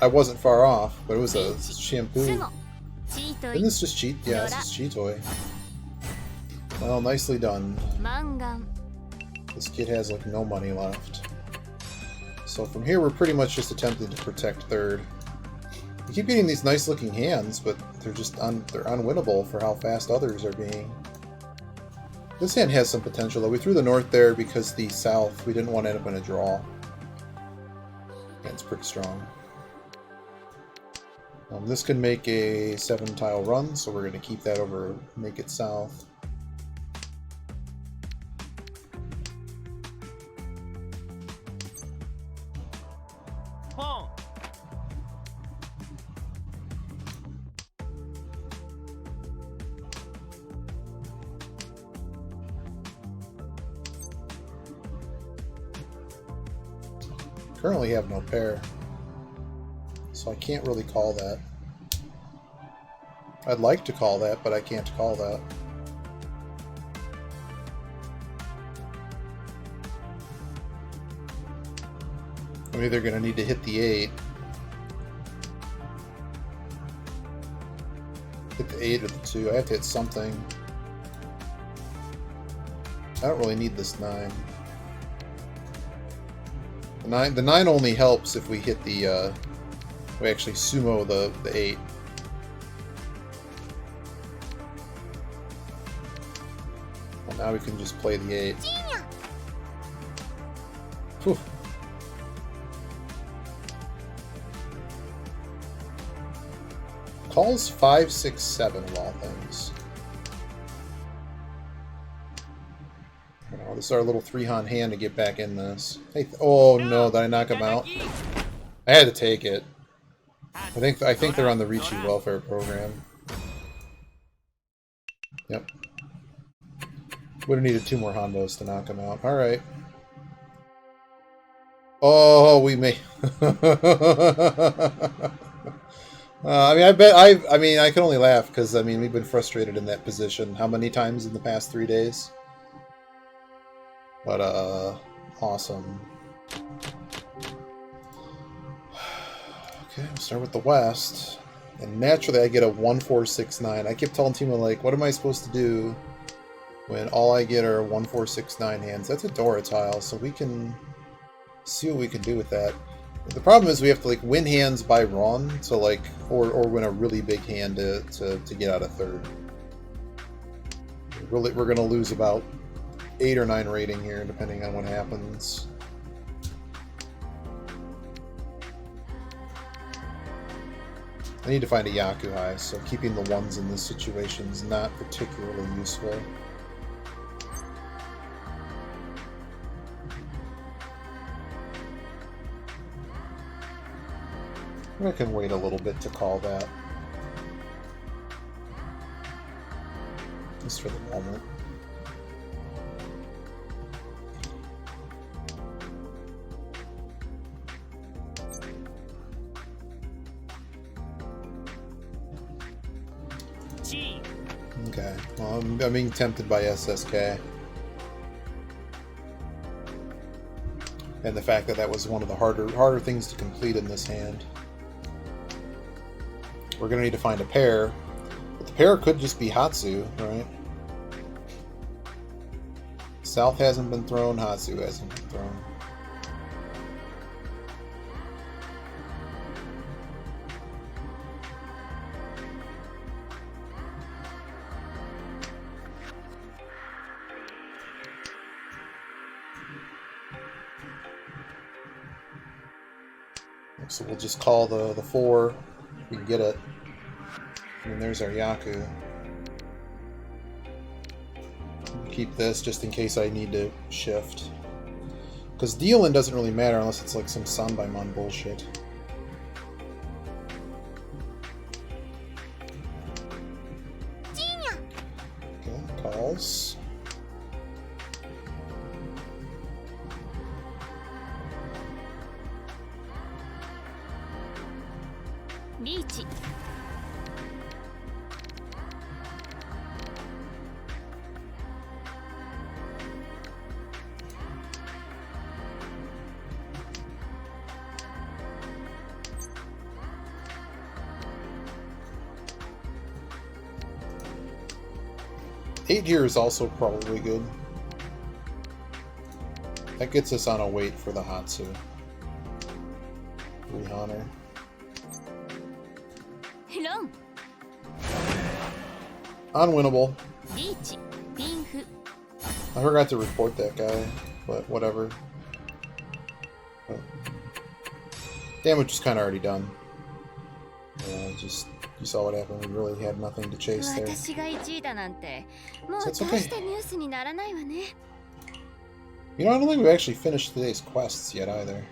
I wasn't far off, but it was a shampoo. Isn't this just cheat? Yeah, this is Cheetoy. Well, nicely done. This kid has, like, no money left. So from here, we're pretty much just attempting to protect 3rd. We keep getting these nice-looking hands, but they're just they're unwinnable for how fast others are being. This hand has some potential, though. We threw the north there because the south, we didn't want to end up in a draw. And it's pretty strong. This can make a 7-tile run, so we're going to keep that over, make it south. Currently have no pair, so I can't really call that. I'd like to call that, but I can't call that. I'm either going to need to hit the 8. Hit the 8 or the 2. I have to hit something. I don't really need this 9. The 9 only helps if we hit the, we actually sumo the 8. Well, now we can just play the 8. Whew. Calls 5, 6, 7 of all things. This is our little 3-han hand to get back in this. Hey, oh no, did I knock him out? I had to take it. I think they're on the Ricci welfare program. Yep. Would have needed 2 more Hondos to knock him out. Alright. Oh, we may... I mean, I can only laugh because, I mean, we've been frustrated in that position how many times in the past 3 days? But, awesome. Okay, we'll start with the west. And naturally I get a 1, 4, 6, 9. I kept telling Timo, like, what am I supposed to do when all I get are 1, 4, 6, 9 hands? That's a Dora tile, so we can see what we can do with that. The problem is we have to, like, win hands by run, so, like, or win a really big hand to get out of 3rd. We're going to lose about 8 or 9 rating here, depending on what happens. I need to find a Yaku high, so keeping the 1s in this situation is not particularly useful. I can wait a little bit to call that. Just for the moment. Okay, well, I'm being tempted by SSK. And the fact that that was one of the harder things to complete in this hand. We're going to need to find a pair. But the pair could just be Hatsu, right? South hasn't been thrown, Hatsu hasn't been thrown. So we'll just call the 4. We can get it. And there's our Yaku. Keep this just in case I need to shift. Because dealing doesn't really matter unless it's like some Sanbaimon bullshit. Okay, calls. リーチ 8 here is also probably good. That gets us on a wait for the Hatsu. 3 Honor. ロン Unwinnable. リーチピンフ I forgot to report that guy, but whatever. But damage was kind of already done. Yeah, just you saw what happened. We really had nothing to chase there. 私が1位だなんてもう So 大 it's okay. してニュースにならないわね You know, I don't think we actually finished today's quests yet either.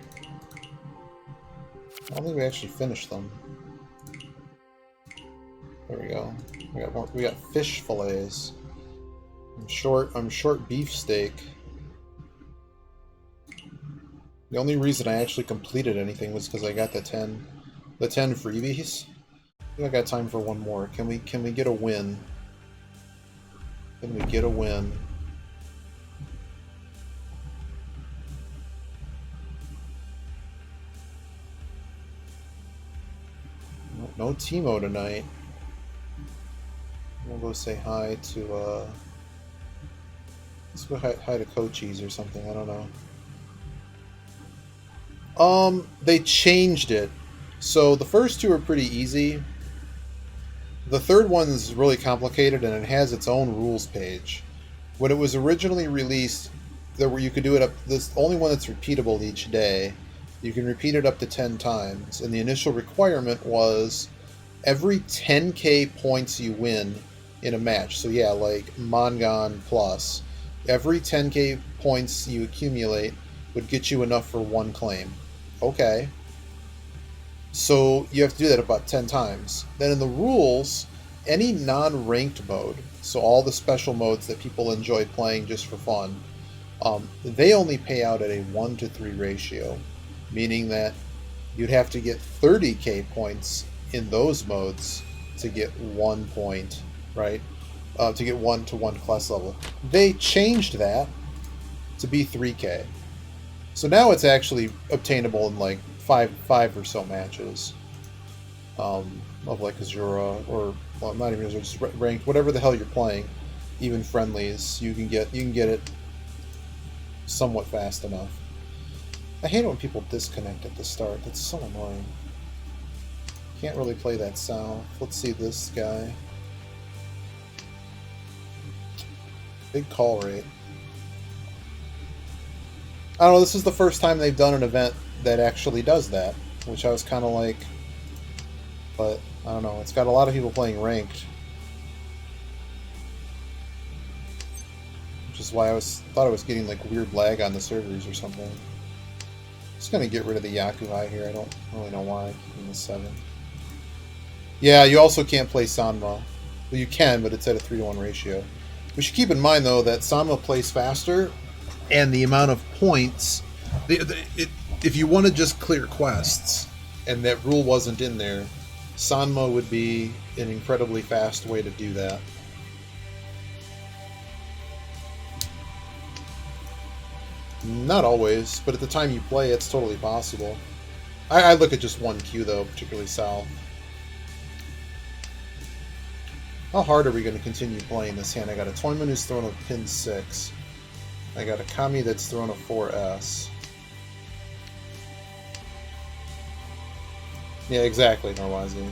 I don't think we actually finished them. There we go. We got fish fillets. I'm short beefsteak. The only reason I actually completed anything was because I got the 10 freebies. I think I got time for one more. Can we get a win? Can we get a win? No Teemo tonight. We'll go say hi to, let's go hi to Cochise or something, I don't know. They changed it. So the first two are pretty easy. The third one's really complicated and it has its own rules page. When it was originally released, you could do it up, this only one that's repeatable each day. You can repeat it up to 10 times, and the initial requirement was every 10k points you win in a match. So yeah, like Mongon plus, every 10k points you accumulate would get you enough for one claim. Okay. So you have to do that about 10 times. Then in the rules, any non-ranked mode, so all the special modes that people enjoy playing just for fun, they only pay out at a 1-to-3 ratio. Meaning that you'd have to get 30k points in those modes to get 1 point, right? To get 1-to-1 class level. They changed that to be 3k. So now it's actually obtainable in like five or so matches of like Azura, or well, not even Azura, just ranked, whatever the hell you're playing, even friendlies. You can get it somewhat fast enough. I hate it when people disconnect at the start. That's so annoying. Can't really play that south. Let's see this guy. Big call rate. I don't know, this is the first time they've done an event that actually does that, which I was kind of like, but I don't know, it's got a lot of people playing ranked. Which is why I thought I was getting like weird lag on the servers or something. Just gonna get rid of the Yakuhai here. I don't really know why. Keeping the 7. Yeah, you also can't play Sanma. Well, you can, but it's at a 3-to-1 ratio. We should keep in mind though that Sanma plays faster, and the amount of points. If you want to just clear quests, and that rule wasn't in there, Sanma would be an incredibly fast way to do that. Not always, but at the time you play, it's totally possible. I look at just one queue, though, particularly South. How hard are we going to continue playing this hand? I got a Toyman who's throwing a pin 6. I got a Kami that's throwing a 4S. Yeah, exactly, Norwazi.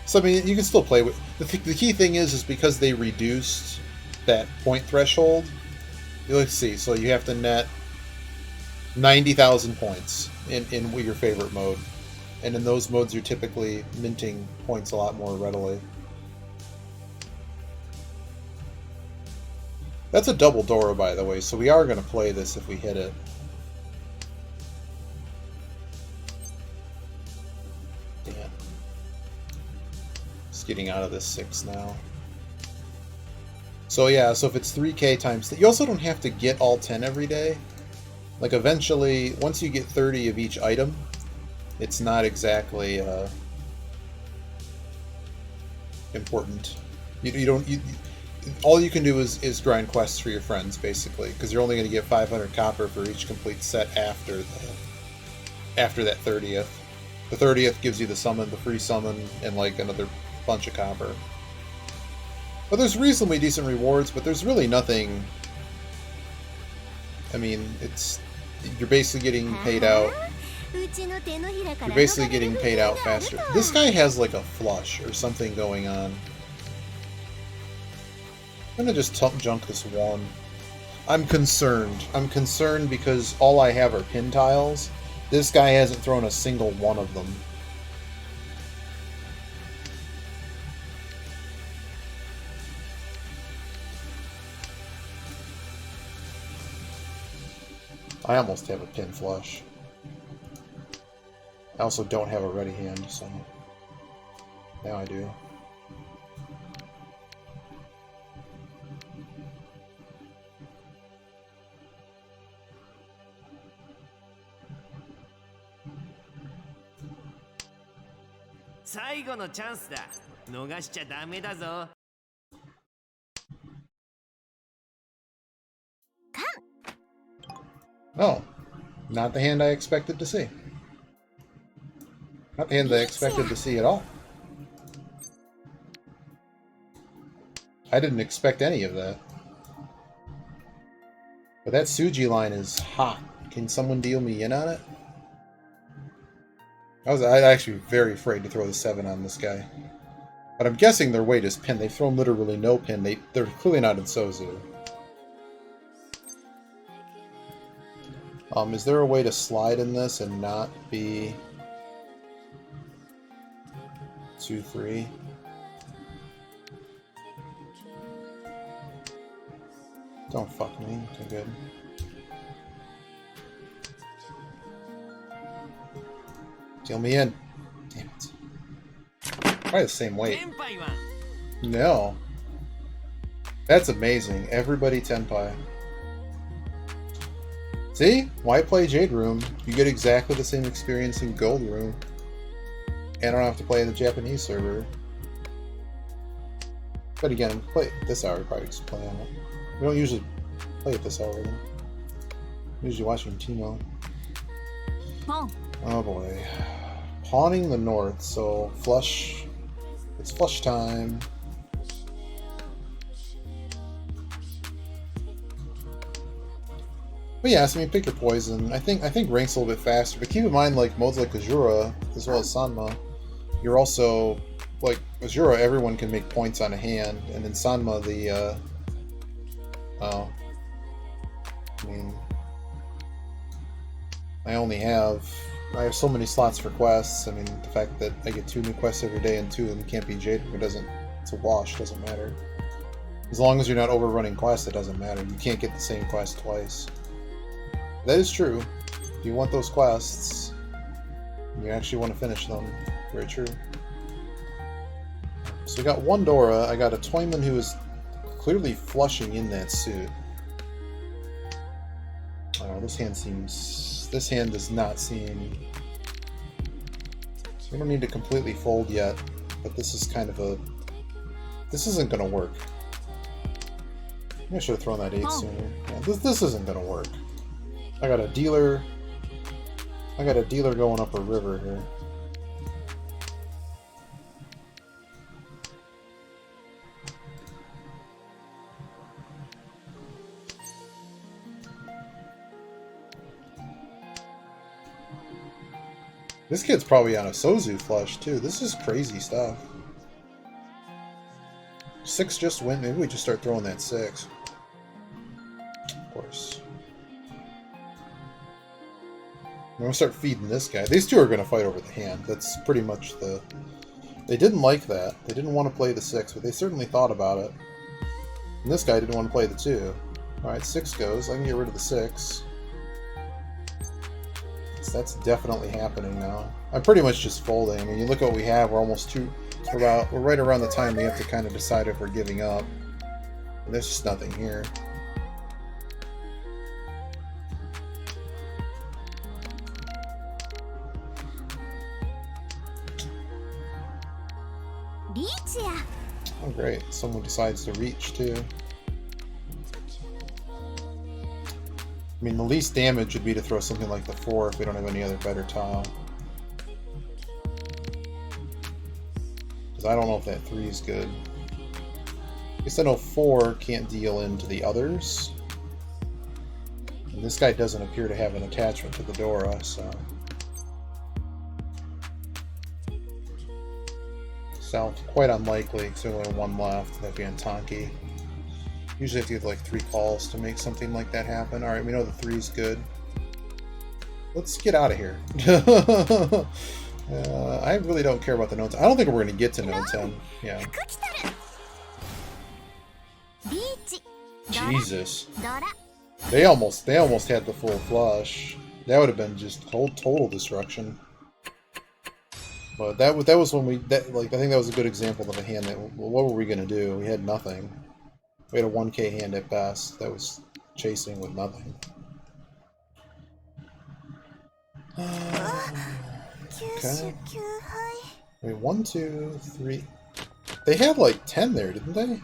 So, I mean, you can still play with... The key thing is because they reduced that point threshold. Let's see, so you have to net 90,000 points in your favorite mode. And in those modes, you're typically minting points a lot more readily. That's a double Dora, by the way, so we are going to play this if we hit it. Damn. Just getting out of this 6 now. So yeah, so if it's 3k times... You also don't have to get all 10 every day. Like eventually, once you get 30 of each item, it's not exactly important. You don't. All you can do is grind quests for your friends, basically, because you're only going to get 500 copper for each complete set after that 30th. The 30th gives you the free summon, and like another bunch of copper. But there's reasonably decent rewards, but there's really nothing. I mean, you're basically getting paid out. You're basically getting paid out faster. This guy has like a flush or something going on. I'm gonna just junk this one. I'm concerned. I'm concerned because all I have are pin tiles. This guy hasn't thrown a single one of them. I almost have a pin flush. I also don't have a ready hand, so now I do. Oh, not the hand I expected to see. Not the hand I expected to see at all. I didn't expect any of that. But that Suji line is hot. Can someone deal me in on it? I actually very afraid to throw the 7 on this guy. But I'm guessing their weight is pin. They've thrown literally no pin. They're clearly not in Sozu. Is there a way to slide in this and not be 2-3? Don't fuck me. Okay, good. Deal me in. Damn it. Probably the same weight. No. That's amazing. Everybody Tenpai. See? Why play Jade Room? You get exactly the same experience in Gold Room. And I don't have to play the Japanese server. But again, play this hour, probably just play on it. We don't usually play it this hour, though. Usually watching Timo. Oh boy. Pawning the north, so flush. It's flush time. But yes, I mean, pick your poison. I think rank's a little bit faster, but keep in mind, like modes like Azura as well as Sanma, you're also like Azura. Everyone can make points on a hand, and in Sanma, I mean, I have so many slots for quests. I mean, the fact that I get 2 new quests every day and 2 of them can't be Jade, it's a wash, doesn't matter. As long as you're not overrunning quests, it doesn't matter. You can't get the same quest twice. That is true. If you want those quests, you actually want to finish them. Very true. So we got one Dora. I got a Toyman who is clearly flushing in that suit. Oh, this hand does not seem... We don't need to completely fold yet, but this is kind of a... This isn't going to work. I should have thrown that 8 sooner. Yeah, this isn't going to work. I got a dealer going up a river here. This kid's probably on a Sozu flush too. This is crazy stuff. 6 just went. Maybe we just start throwing that 6. Of course. I'm gonna start feeding this guy. These two are gonna fight over the hand. That's pretty much the... They didn't like that. They didn't want to play the 6, but they certainly thought about it. And this guy didn't want to play the 2. Alright, 6 goes. I can get rid of the 6. So that's definitely happening now. I'm pretty much just folding. I mean, you look at what we have. We're almost we're right around the time we have to kind of decide if we're giving up. And there's just nothing here. Oh great, someone decides to reach too. I mean, the least damage would be to throw something like the 4 if we don't have any other better tile. Because I don't know if that 3 is good. I guess I know 4 can't deal into the others. And this guy doesn't appear to have an attachment to the Dora, so... South, quite unlikely, because there's only one left. That'd be on Tonki. Usually have to get like 3 calls to make something like that happen. Alright, we know the 3's good. Let's get out of here. I really don't care about the node 10. I don't think we're going to get to node 10. Yeah. Jesus. They almost had the full flush. That would have been just total destruction. But that was when I think that was a good example of a hand that, well, what were we going to do? We had nothing. We had a 1k hand at best. That was chasing with nothing. Okay. Wait, 1, 2, 3. They had like 10 there, didn't they?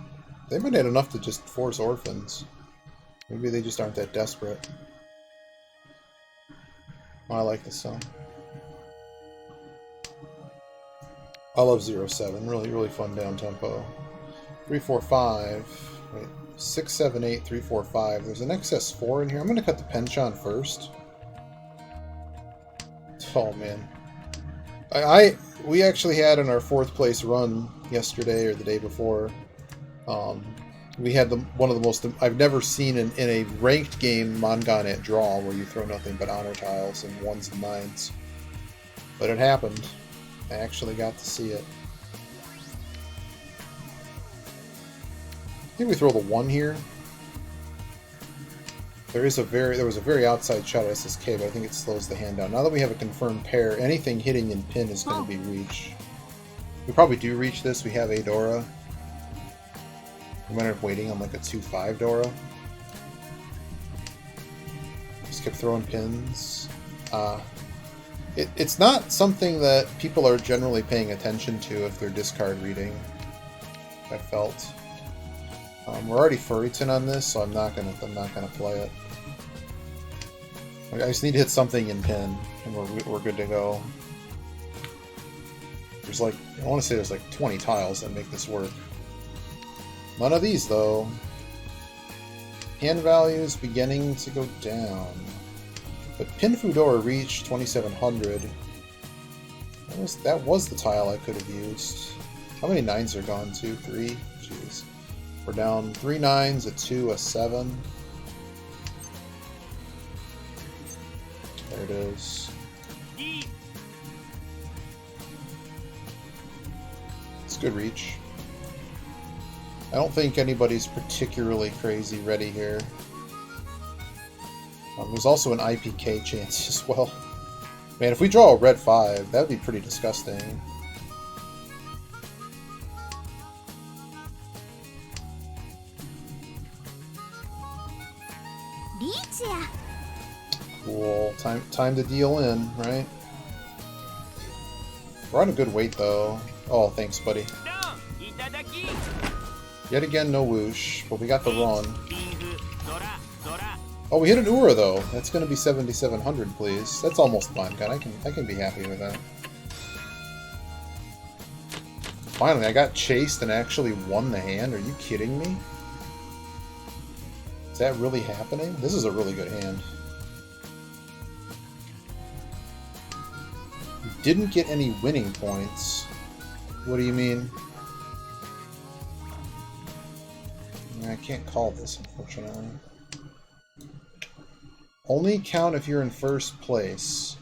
They might have had enough to just force orphans. Maybe they just aren't that desperate. Oh, I like this song. I love 07. Really, really fun down tempo. 3, 4, 5. Wait, 6, 7, 8, 3, 4, 5. There's an XS4 in here. I'm going to cut the penchant first. Oh man, we actually had in our 4th place run yesterday or the day before. We had one of the most I've never seen in a ranked game Mangan at draw where you throw nothing but honor tiles and 1s and 9s. But it happened. I actually got to see it. I think we throw the 1 here. There was a very outside shot at SSK, but I think it slows the hand down. Now that we have a confirmed pair, anything hitting in pin is going to be reach. We probably do reach this. We have a Dora. We might end up waiting on like a 2-5 Dora. Just kept throwing pins. It's not something that people are generally paying attention to if they're discard reading. I felt. We're already Furryton on this, so I'm not gonna play it. I just need to hit something in pin, and we're good to go. There's like, I want to say there's like 20 tiles that make this work. None of these though. Hand value is beginning to go down, but Pin Fudora reached 2700. That was the tile I could have used. How many 9s are gone? 2, 3. Jeez. We're down 3 9s, a 2, a 7. There it is. It's good reach. I don't think anybody's particularly crazy ready here. There's also an IPK chance as well. Man, if we draw a red 5, that would be pretty disgusting. Cool. Time to deal in, right? We're on a good weight, though. Oh, thanks, buddy. Yet again, no whoosh, but we got the run. Oh, we hit an Ura, though. That's going to be 7,700, please. That's almost fine, God. I can be happy with that. Finally, I got chased and actually won the hand. Are you kidding me? Is that really happening? This is a really good hand. You didn't get any winning points. What do you mean? I can't call this, unfortunately. Only count if you're in first place.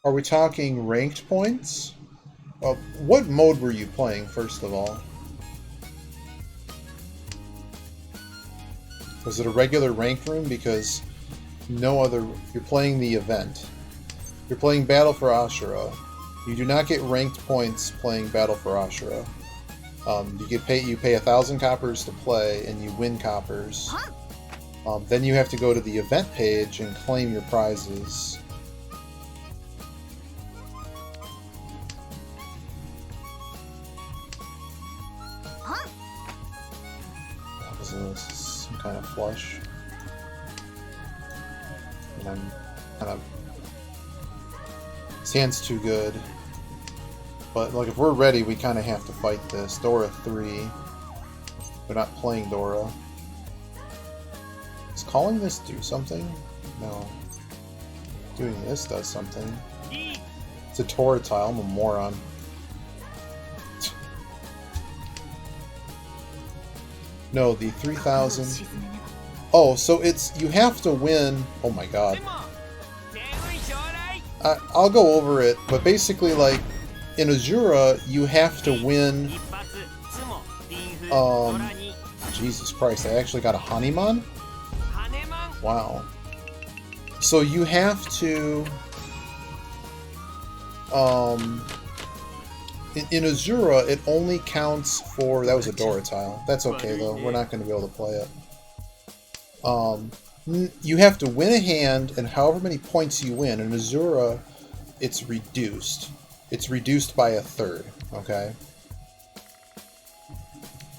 Are we talking ranked points? Well, what mode were you playing, first of all? Was it a regular ranked room? Because no other... You're playing the event. You're playing Battle for Ashura. You do not get ranked points playing Battle for Ashura. You pay 1,000 coppers to play, and you win coppers. Then you have to go to the event page and claim your prizes. is this? Some kind of flush. And I'm kind of... His hand's too good. But, like, if we're ready, we kind of have to fight this. Dora 3. We're not playing Dora. Does calling this do something? No. Doing this does something. It's a Tora tile. I'm a moron. No, the 3,000... Oh, so it's... You have to win... Oh my god. I'll go over it, but basically, like, in Azura, you have to win... Jesus Christ, I actually got a Hanuman? Wow. So you have to... In Azura, it only counts for... That was a Dora tile. That's okay, though. We're not going to be able to play it. You have to win a hand, and however many points you win. In Azura, it's reduced. It's reduced by a third, okay?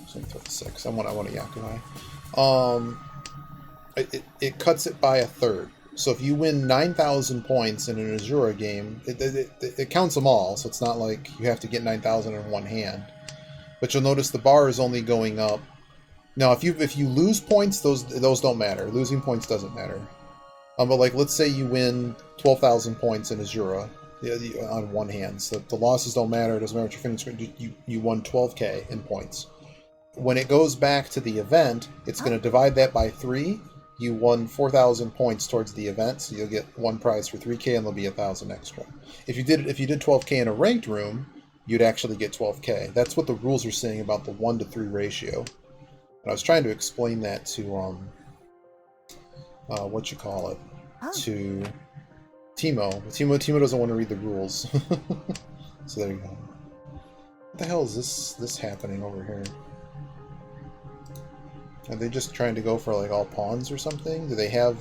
So 6. I want a Yakuai. It cuts it by a third. So if you win 9,000 points in an Azura game, it counts them all, so it's not like you have to get 9,000 in one hand. But you'll notice the bar is only going up. Now, if you lose points, those don't matter. Losing points doesn't matter. But like, let's say you win 12,000 points in Azura on one hand. So the losses don't matter. It doesn't matter what your finish. You won 12k in points. When it goes back to the event, it's going to divide that by 3. You won 4,000 points towards the event, so you'll get one prize for 3k, and there'll be 1,000 extra. If you did 12k in a ranked room, you'd actually get 12k. That's what the rules are saying about the 1 to 3 ratio. And I was trying to explain that to to Timo. Timo doesn't want to read the rules. So there you go. What the hell is this happening over here? Are they just trying to go for like all pawns or something? Do they have...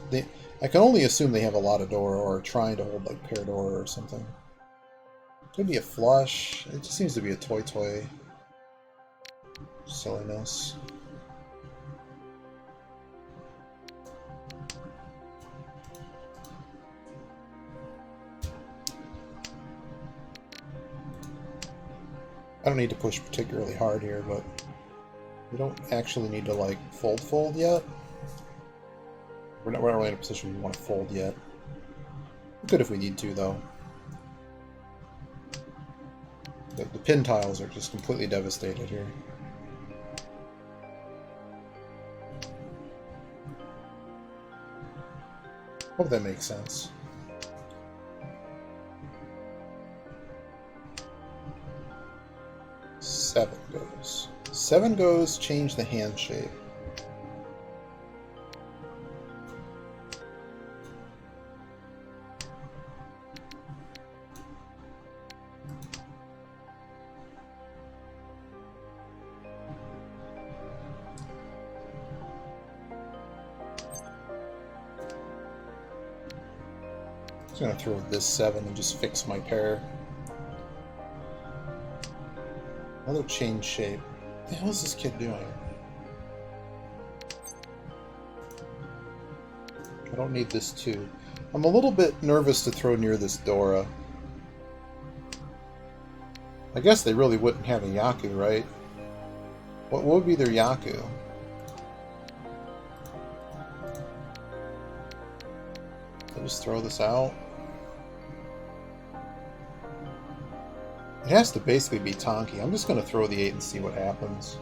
I can only assume they have a lot of Dora or are trying to hold like pair Dora or something. Could be a flush. It just seems to be a toy silliness. I don't need to push particularly hard here, but we don't actually need to, like, fold yet. We're not really in a position where we want to fold yet. Good if we need to, though. The pin tiles are just completely devastated here. Hope that makes sense. Seven goes. 7 goes, change the hand shape. I'm just gonna throw this 7 and just fix my pair. Another change shape. What the hell is this kid doing? I don't need this too. I'm a little bit nervous to throw near this Dora. I guess they really wouldn't have a Yaku, right? What would be their Yaku? I just throw this out? It has to basically be Tonki. I'm just going to throw the 8 and see what happens.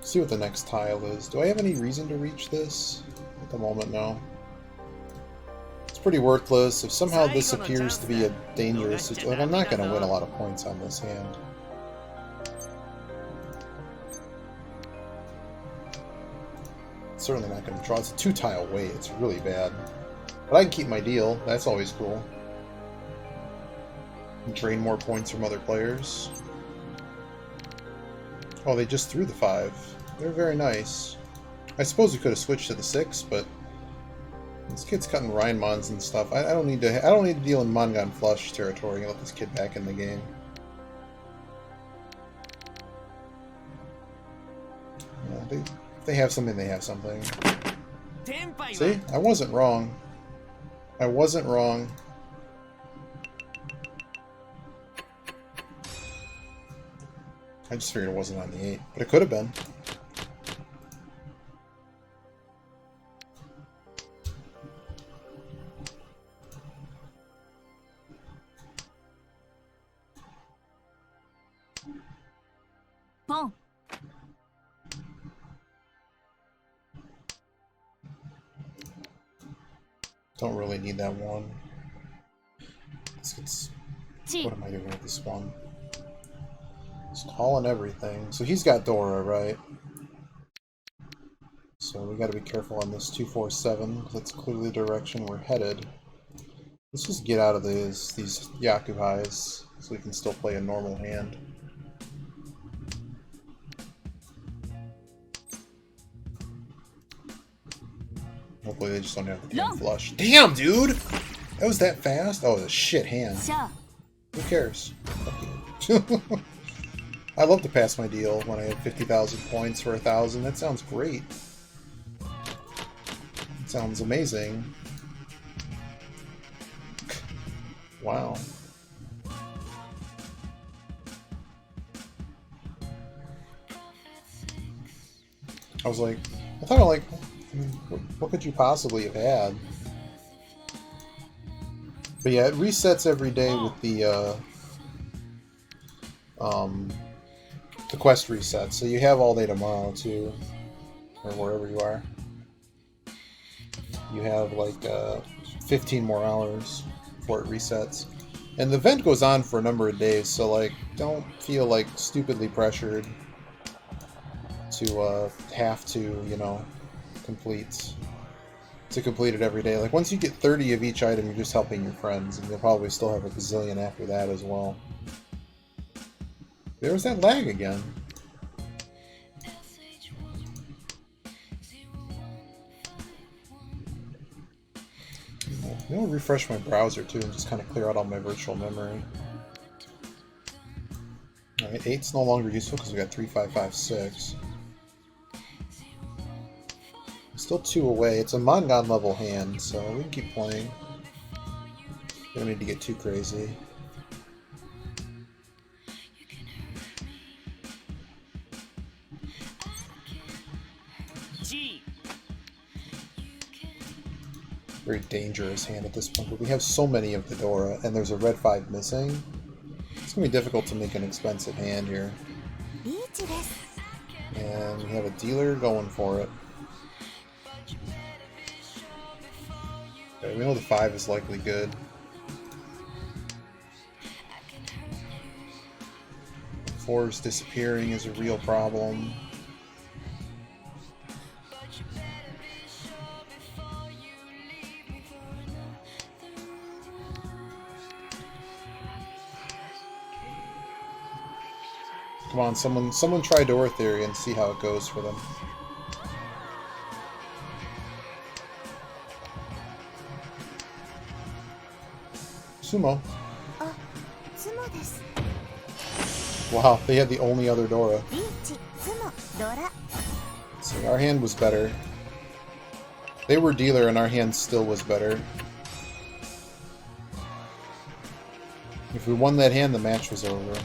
See what the next tile is. Do I have any reason to reach this? At the moment, no. It's pretty worthless. If somehow this appears to be a dangerous situation, like, I'm not going to win a lot of points on this hand. Certainly not going to draw. It's a 2-tile weight. It's really bad. But I can keep my deal. That's always cool. Drain more points from other players. Oh, they just threw the 5. They're very nice. I suppose we could have switched to the 6, but this kid's cutting Rhinmons and stuff. I don't need to deal in Mongon flush territory and let this kid back in the game. they have something, they have something. 天杯は See? I wasn't wrong. I wasn't wrong. I just figured it wasn't on the 8, but it could have been. Pon. Don't really need that one. Chi. What am I doing with this one? Just calling everything. So he's got Dora, right? So we got to be careful on this 247, because that's clearly the direction we're headed. Let's just get out of these Yakuhais, so we can still play a normal hand. Hopefully they just don't have the damn flush. Damn, dude! That was that fast? Oh, it's a shit hand. Sha. Who cares? Fuck you. I love to pass my deal when I have 50,000 points for 1,000. That sounds great. It sounds amazing. Wow. I was like, I thought like, I mean, what could you possibly have had? But yeah, it resets every day with the quest resets. So you have all day tomorrow too, or wherever you are. You have like 15 more hours before it resets. And the event goes on for a number of days, so like, don't feel like stupidly pressured to have to, you know, complete it every day. Like, once you get 30 of each item, you're just helping your friends, and you'll probably still have a bazillion after that as well. There's that lag again. I'm gonna refresh my browser too and just kind of clear out all my virtual memory. Alright, 8's no longer useful because we got 3556. Still 2 away. It's a Mangan level hand, so we can keep playing. We don't need to get too crazy. G. Very dangerous hand at this point, but we have so many of the Dora, and there's a red 5 missing. It's going to be difficult to make an expensive hand here. And we have a dealer going for it. Okay, we know the 5 is likely good. 4's disappearing is a real problem. Come on, someone try Dora Theory and see how it goes for them. Sumo. Wow, they had the only other Dora. See, our hand was better. They were dealer and our hand still was better. If we won that hand, the match was over.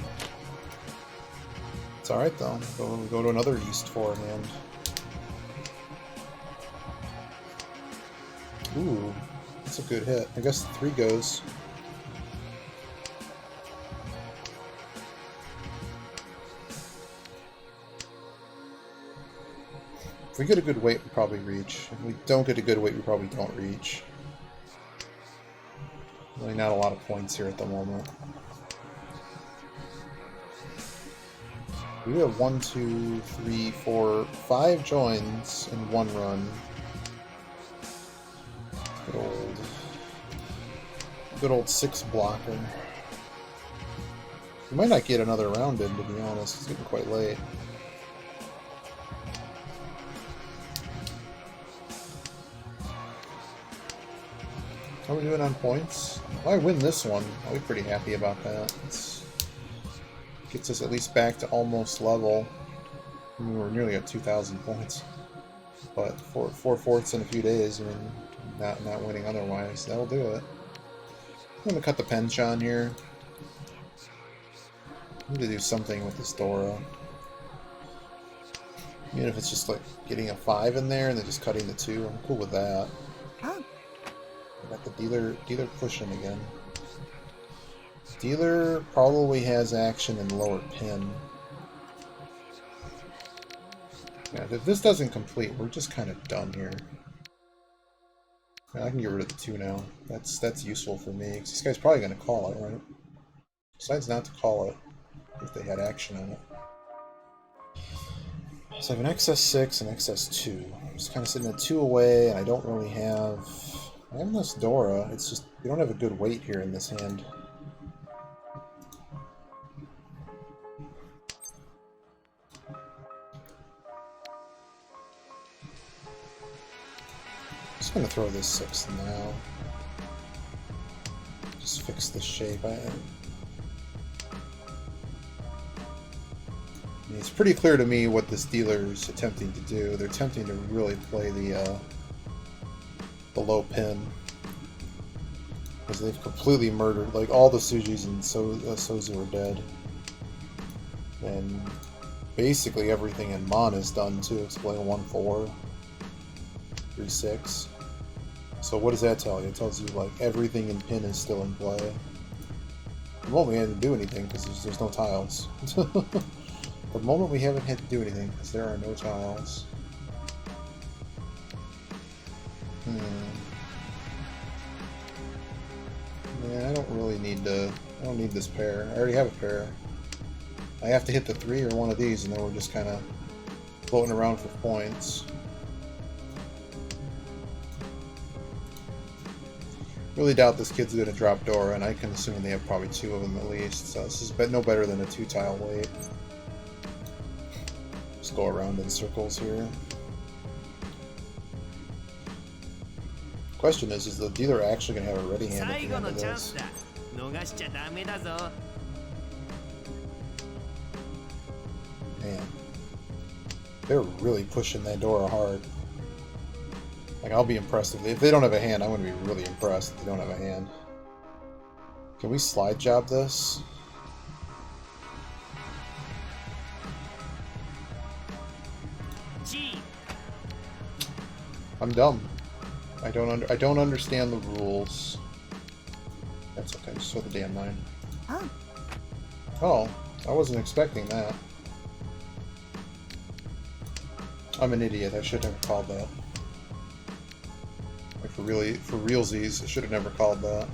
It's alright though. We go to another East 4 hand. Ooh, that's a good hit. I guess the 3 goes. If we get a good weight, we probably reach. If we don't get a good weight, we probably don't reach. Really not a lot of points here at the moment. We have 1, 2, 3, 4, 5 joins in one run. Good old 6 blocker. We might not get another round in, to be honest. It's getting quite late. How are we doing on points? If I win this one, I'll be pretty happy about that. Gets us at least back to almost level. I mean, we're nearly at 2,000 points. But for 4/4 in a few days, I mean, not winning otherwise, that'll do it. I'm gonna cut the penchant here. I need to do something with this Dora. Even if it's just like getting a 5 in there and then just cutting the 2, I'm cool with that. I got the dealer pushing again. Dealer probably has action in lower pin. Yeah, if this doesn't complete, we're just kind of done here. Yeah, I can get rid of the 2 now. That's useful for me, because this guy's probably going to call it, right? Decides not to call it if they had action on it. So I have an XS6 and XS2. I'm just kind of sitting at 2 away, and I don't really have... I have this Dora. It's just, we don't have a good weight here in this hand. I'm just going to throw this 6 now. Just fix the shape. I mean, it's pretty clear to me what this dealer's attempting to do. They're attempting to really play the low pin. Because they've completely murdered, like, all the Sujis and Sozu are dead. And basically everything in Mon is done too. It's playing 1/4, 3/6. So what does that tell you? It tells you, like, everything in pin is still in play. The moment we haven't to do anything because there's no tiles. The moment we haven't had to do anything because there are no tiles. Yeah, I don't really need to... I don't need this pair. I already have a pair. I have to hit the 3 or one of these, and then we're just kind of floating around for points. Really doubt this kid's going to drop Dora, and I can assume they have probably 2 of them at least. So this is no better than a 2-tile wait. Just go around in circles here. Question is the dealer actually going to have a ready hand at the end of this? Man. They're really pushing that Dora hard. Like, I'll be impressed if they don't have a hand. I'm going to be really impressed if they don't have a hand. Can we slide job this? I'm dumb. I don't understand the rules. That's okay. Just throw the damn 9. Oh, I wasn't expecting that. I'm an idiot. I should have called that. Like, for realsies, I should have never called that.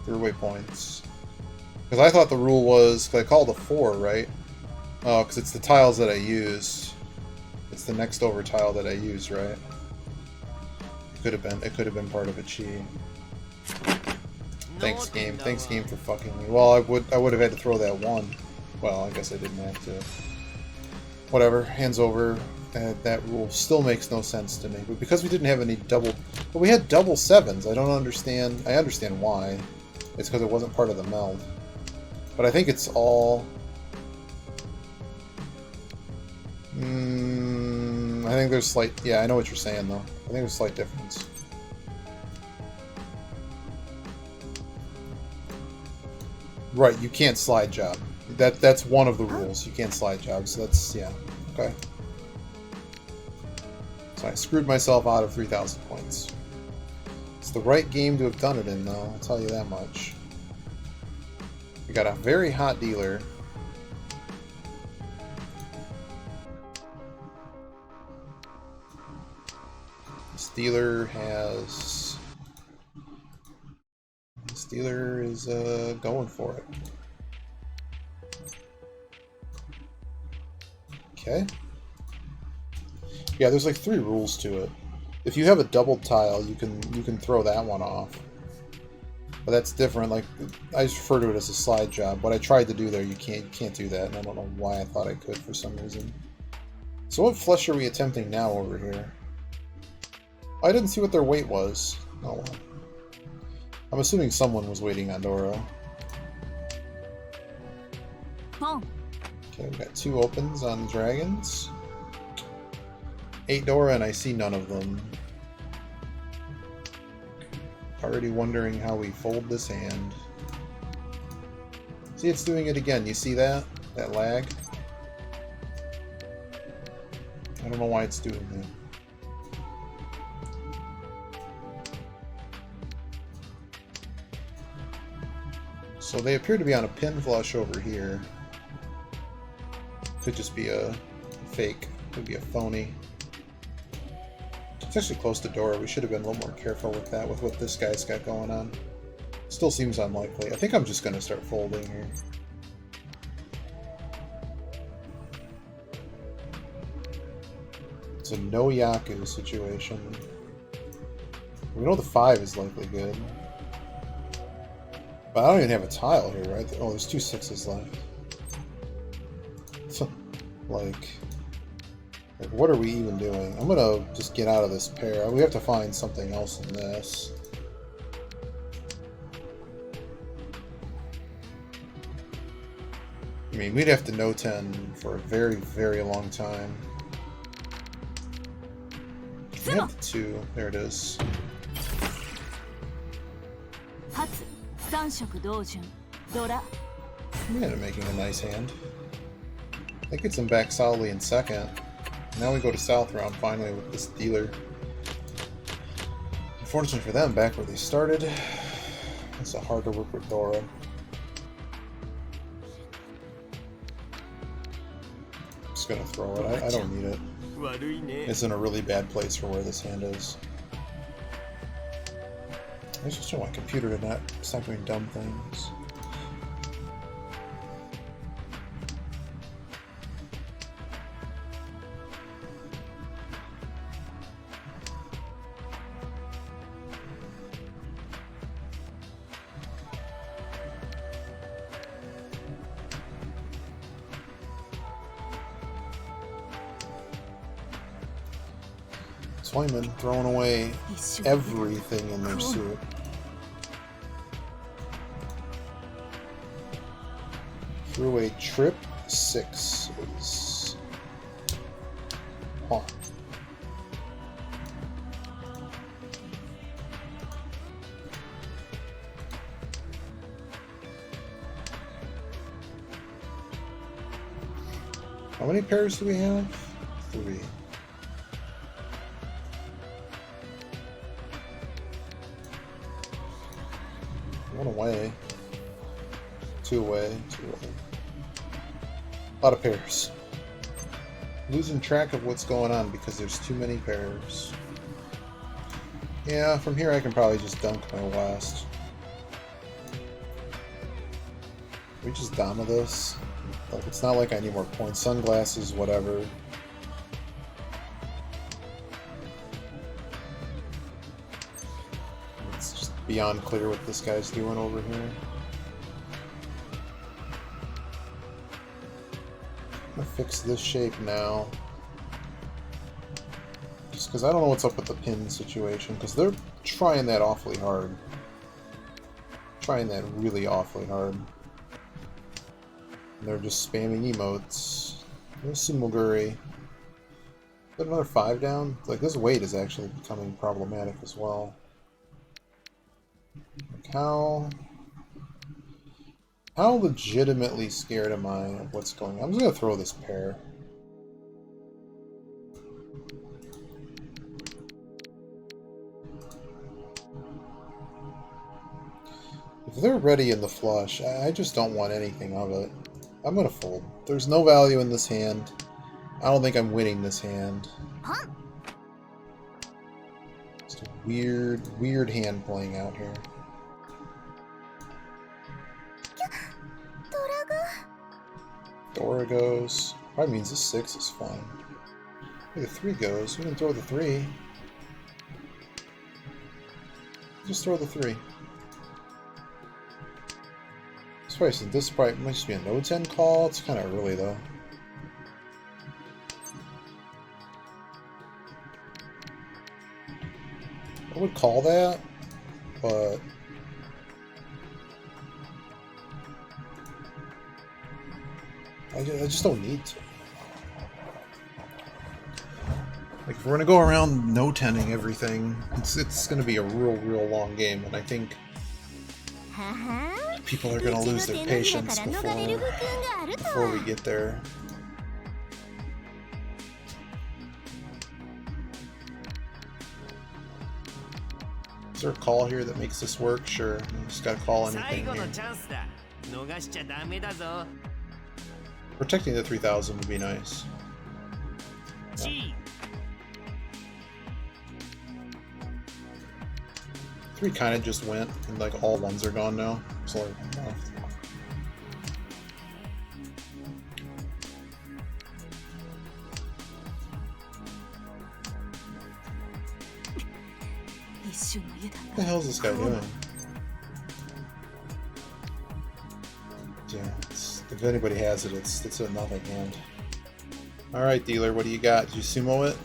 3-way points. Because I thought the rule was, because I called a 4, right? Oh, because it's the tiles that I used. It's the next over tile that I used, right? It could have been part of a cheat. Thanks game for fucking me. Well, I would have had to throw that 1. Well, I guess I didn't have to. Whatever, hands over. That rule still makes no sense to me. But because we didn't have any double... But we had double 7s. I don't understand... I understand why. It's because it wasn't part of the meld. But I think it's all... I think there's slight... Yeah, I know what you're saying, though. I think there's a slight difference. Right, you can't slide job. That's one of the rules. You can't slide job, so that's... Yeah. Okay. So I screwed myself out of 3,000 points. It's the right game to have done it in, though. I'll tell you that much. We got a very hot dealer. This dealer has... This dealer is going for it. Okay. Yeah, there's like 3 rules to it. If you have a double tile, you can throw that one off. But that's different. Like, I just refer to it as a slide job. What I tried to do there, you can't do that, and I don't know why I thought I could for some reason. So what flush are we attempting now over here? I didn't see what their weight was. Oh well. I'm assuming someone was waiting on Dora. Boom. Okay, we got 2 opens on dragons. 8 Dora, and I see none of them. Already wondering how we fold this hand. See, it's doing it again. You see that? That lag? I don't know why it's doing that. So they appear to be on a pin flush over here. Could just be a fake. Could be a phony. It's actually close to Dora. We should have been a little more careful with that, with what this guy's got going on. Still seems unlikely. I think I'm just going to start folding here. It's a no Yaku situation. We know the 5 is likely good. But I don't even have a tile here, right? Oh, there's 2 6s left. like, what are we even doing? I'm gonna just get out of this pair. We have to find something else in this. I mean, we'd have to no 10 for a very, very long time. We have the 2. There it is. 発三色同順ドラ Man, making a nice hand. That gets him back solidly in second. Now we go to South round finally with this dealer. Unfortunately for them, back where they started. It's hard to work with Dora. Just gonna throw it. I don't need it. 悪いね It's in a really bad place for where this hand is. I just don't want my computer to not stop doing dumb things. Swayman throwing away everything in their suit. Threw away trip 6s. Pawn. How many pairs do we have? 3. One away. 2 away. 2 away. A lot of pairs. Losing track of what's going on because there's too many pairs. Yeah, from here I can probably just dunk my west. We just dama this. Like, it's not like I need more points. Sunglasses, whatever. It's just beyond clear what this guy's doing over here. I'm gonna fix this shape now. Just because I don't know what's up with the pin situation, because they're trying that awfully hard. Trying that really awfully hard. And they're just spamming emotes. There's Sumoguri. Put another 5 down? Like, this weight is actually becoming problematic as well. Like, how legitimately scared am I of what's going on? I'm just gonna throw this pair. If they're ready in the flush, I just don't want anything of it. I'm gonna fold. There's no value in this hand. I don't think I'm winning this hand. Just a weird hand playing out here. Dora goes. Probably means the 6 is fine. Maybe the 3 goes. We can throw the 3. Just throw the 3. This probably might just be a no 10 call. It's kind of early though. I would call that, but I just don't need to. Like, if we're gonna go around no-tenning everything, it's gonna be a real long game, and I think people are gonna lose their patience before we get there. Is there a call here that makes this work? Sure. You just gotta call anything here. Protecting the 3000 would be nice. Yeah. 3 kind of just went, and like all ones are gone now. So like left. What the hell is this guy doing? Yeah, if anybody has it, it's a nothing hand. All right, dealer, what do you got? Did you sumo it?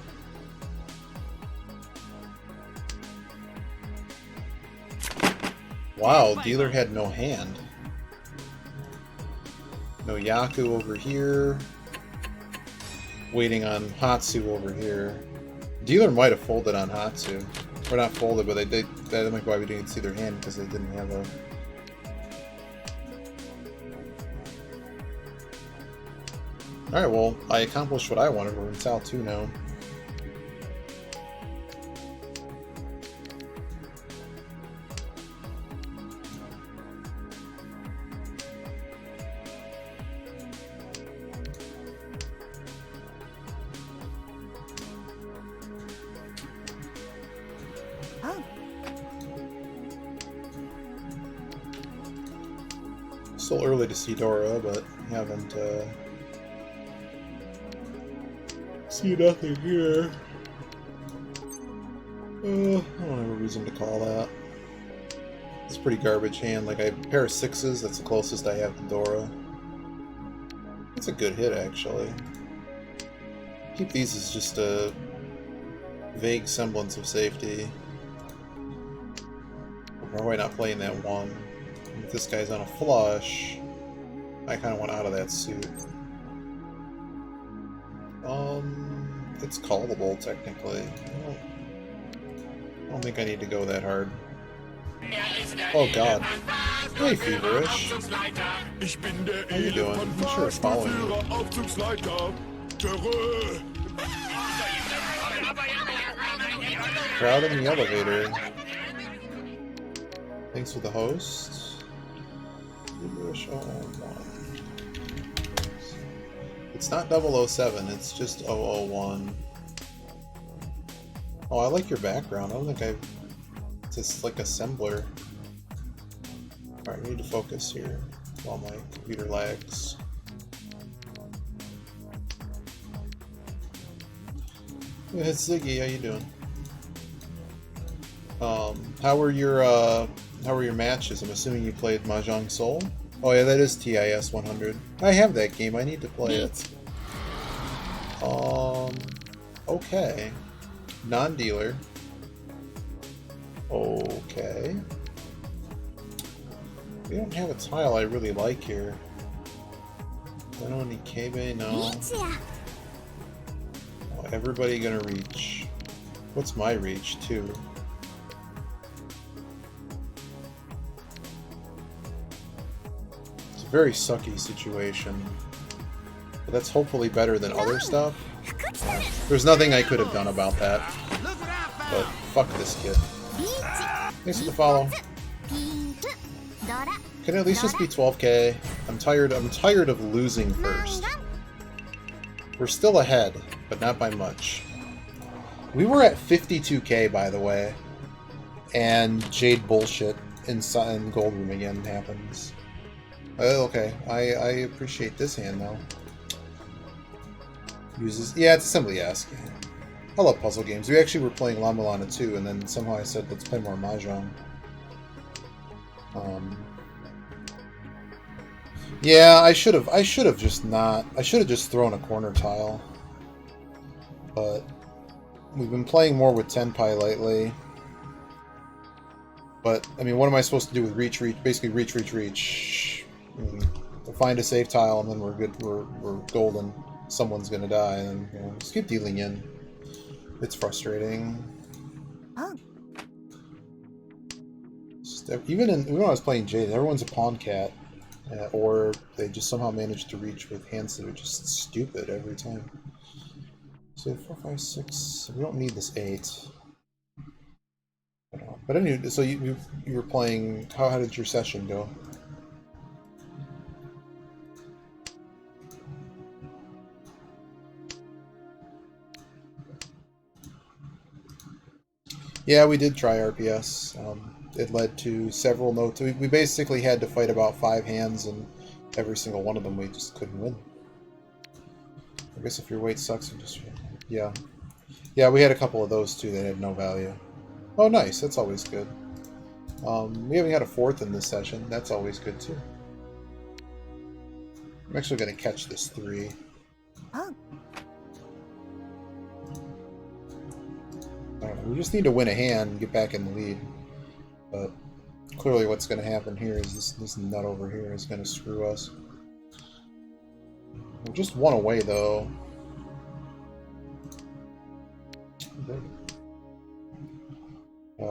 Wow, dealer had no hand. No Yaku over here. Waiting on Hatsu over here. Dealer might have folded on Hatsu. Or not folded, but they did. That might be why we didn't see their hand, because they didn't have a... Alright, well, I accomplished what I wanted. We're in South 2 now. Still early to see Dora, but haven't see nothing here. I don't have a reason to call that. It's a pretty garbage hand. Like, I have a pair of 6s, that's the closest I have to Dora. That's a good hit, actually. Keep these as just a vague semblance of safety. We're probably not playing that one. If this guy's on a flush, I kind of want out of that suit. It's callable, technically. I don't think I need to go that hard. Oh god. Hey, Feverish. How you doing? I'm sure it's following you. Crowd in the elevator. Thanks for the host. Feverish 001. It's not 007, it's just 001. Oh, I like your background. I don't think I've... It's just like assembler. Alright, we need to focus here while my computer lags. Yeah, it's Ziggy, how you doing? How were your matches? I'm assuming you played Mahjong Soul? Oh yeah, that is TIS 100. I have that game, I need to play it. Okay. Non-dealer. Okay. We don't have a tile I really like here. I don't need Kebe, no. Oh, everybody gonna reach. What's my reach, too? It's a very sucky situation. But that's hopefully better than other stuff. There's nothing I could have done about that. But fuck this kid. Thanks for the follow. Can it at least just be 12k? I'm tired of losing first. We're still ahead, but not by much. We were at 52k, by the way. And Jade bullshit in Gold Room again happens. Okay, I appreciate this hand though. Yeah, it's simply asking. I love puzzle games. We actually were playing La Milana 2, and then somehow I said, let's play more Mahjong. Yeah, I should have just thrown a corner tile. But we've been playing more with Tenpai lately. But I mean, what am I supposed to do with reach? Basically, reach. I mean, find a safe tile, and then we're good. We're golden. Someone's gonna die, and just keep dealing in. It's frustrating. Even when I was playing Jade, everyone's a pawn cat, or they just somehow manage to reach with hands that are just stupid every time. So 4, 5, 6. We don't need this 8. But anyway, so you were playing. How did your session go? Yeah, we did try RPS. It led to several notes. We basically had to fight about 5 hands, and every single one of them we just couldn't win. I guess if your weight sucks, you just... Yeah. Yeah, we had a couple of those too that had no value. Oh, nice. That's always good. We haven't had a 4th in this session. That's always good too. I'm actually going to catch this 3. We just need to win a hand and get back in the lead. But clearly what's going to happen here is this nut over here is going to screw us. We're just 1 away, though.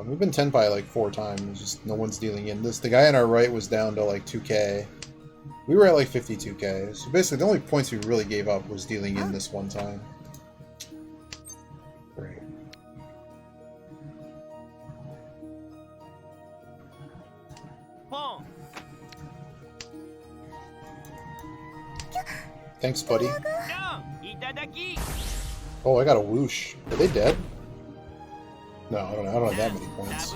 We've been 10 by like 4 times, just no one's dealing in. The guy on our right was down to like 2k. We were at like 52k. So basically the only points we really gave up was dealing in this one time. Great. Thanks, buddy. Oh, I got a whoosh. Are they dead? No, I don't have that many points.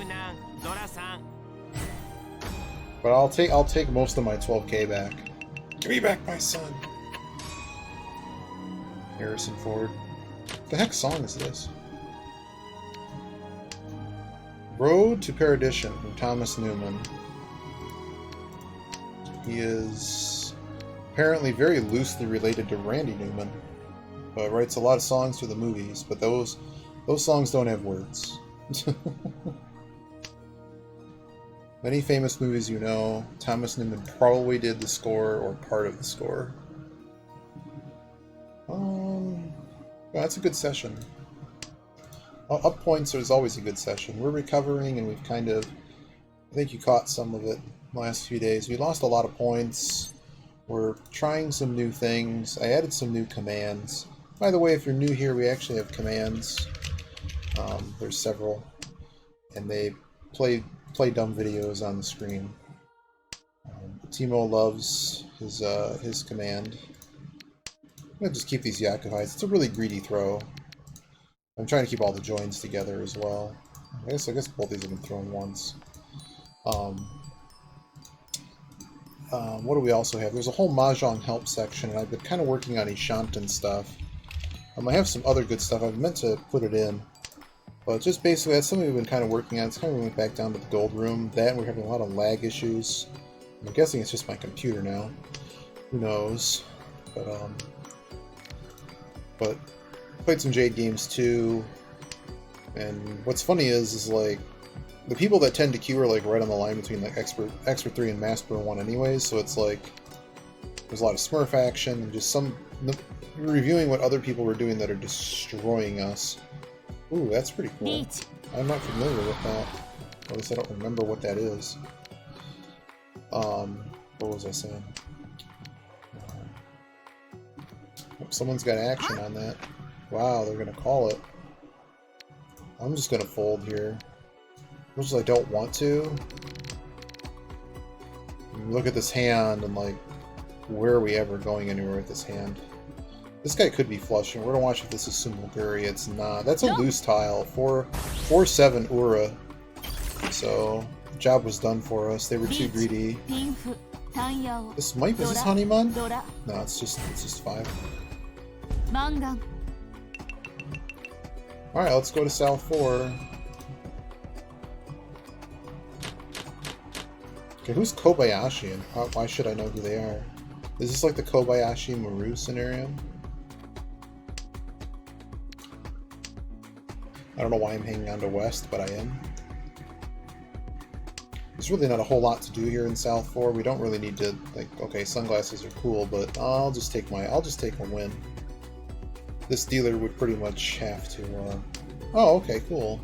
But I'll take most of my 12k back. Give me back my son. Harrison Ford. What the heck song is this? Road to Perdition from Thomas Newman. He is apparently very loosely related to Randy Newman, but writes a lot of songs for the movies, but those songs don't have words. Many famous movies, Thomas Newman probably did the score or part of the score. That's a good session. Up points is always a good session. We're recovering, and we've kind of... I think you caught some of it the last few days. We lost a lot of points. We're trying some new things. I added some new commands. By the way, if you're new here, we actually have commands. There's several. And they play dumb videos on the screen. Timo loves his command. I'm going to just keep these Yakuhites. It's a really greedy throw. I'm trying to keep all the joins together as well. I guess both these have been thrown once. What do we also have? There's a whole mahjong help section, and I've been kind of working on Ishantan stuff. I have some other good stuff. I've meant to put it in, but just basically that's something we've been kind of working on. It's kind of went back down to the gold room. That, and we're having a lot of lag issues. I'm guessing it's just my computer now. Who knows? But played some Jade games too, and what's funny is like the people that tend to queue are like right on the line between like Expert 3 and Master 1 anyways, so it's like there's a lot of Smurf action and just reviewing what other people were doing that are destroying us. Ooh, that's pretty cool. I'm not familiar with that. At least I don't remember what that is. What was I saying? Someone's got action on that. Wow, they're gonna call it. I'm just gonna fold here. Which I don't want to. Look at this hand and like, where are we ever going anywhere with this hand? This guy could be flushing. We're gonna watch if this is Sumoguri. It's not. That's a loose tile. 4/7 Ura. So the job was done for us. They were too greedy. This might is this Honeyman? No, it's just 5. Alright, let's go to South 4. Okay, who's Kobayashi and why should I know who they are? Is this like the Kobayashi Maru scenario? I don't know why I'm hanging on to West, but I am. There's really not a whole lot to do here in South 4. We don't really need to, like, okay, sunglasses are cool, but I'll just take a win. This dealer would pretty much have to, oh, okay, cool.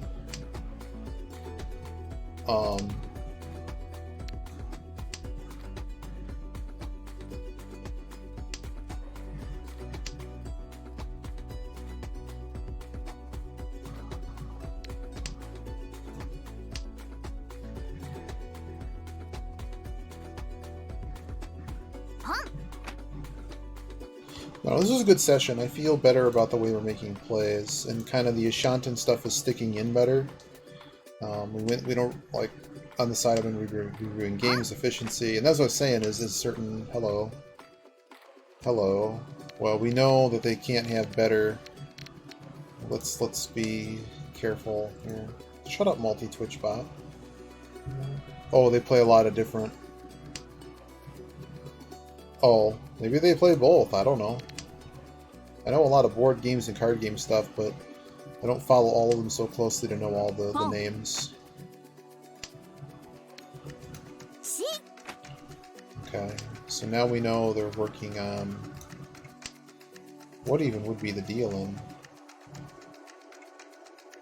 No, this was a good session. I feel better about the way we're making plays, and kind of the Ashantan stuff is sticking in better. We don't, like, on the side of it, we're reviewing games efficiency, and that's what I was saying is certain, hello. Well, we know that they can't have better. Let's be careful here. Shut up, multi-Twitch bot. Oh, they play a lot of different. Oh, maybe they play both. I don't know. I know a lot of board games and card game stuff, but I don't follow all of them so closely to know all the names. Okay, so now we know they're working on... What even would be the deal in?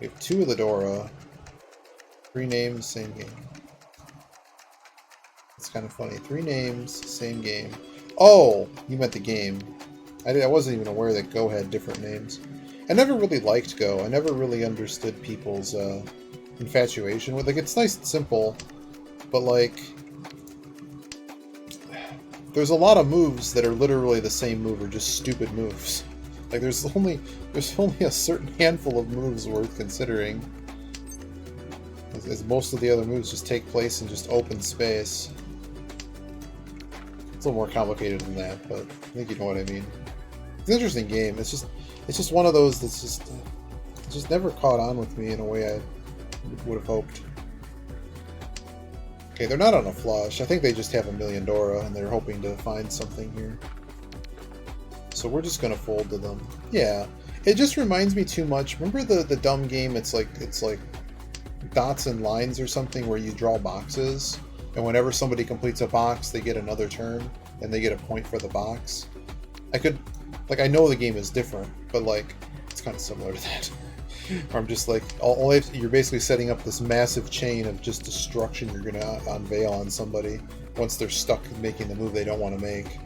We have 2 of the Dora. 3 names, same game. It's kind of funny. 3 names, same game. Oh! You meant the game. I wasn't even aware that Go had different names. I never really liked Go. I never really understood people's infatuation with it. Like, it's nice and simple, but, like... There's a lot of moves that are literally the same move or just stupid moves. Like, there's only a certain handful of moves worth considering. As most of the other moves just take place in just open space. It's a little more complicated than that, but I think you know what I mean. It's an interesting game. It's just one of those that's just never caught on with me in a way I would have hoped. Okay, they're not on a flush. I think they just have a million Dora and they're hoping to find something here. So we're just gonna fold to them. Yeah, it just reminds me too much. Remember the dumb game? It's like dots and lines or something where you draw boxes, and whenever somebody completes a box, they get another turn and they get a point for the box. I know the game is different, but like it's kind of similar to that. Or I'm just like, you're basically setting up this massive chain of just destruction you're gonna unveil on somebody once they're stuck making the move they don't want to make.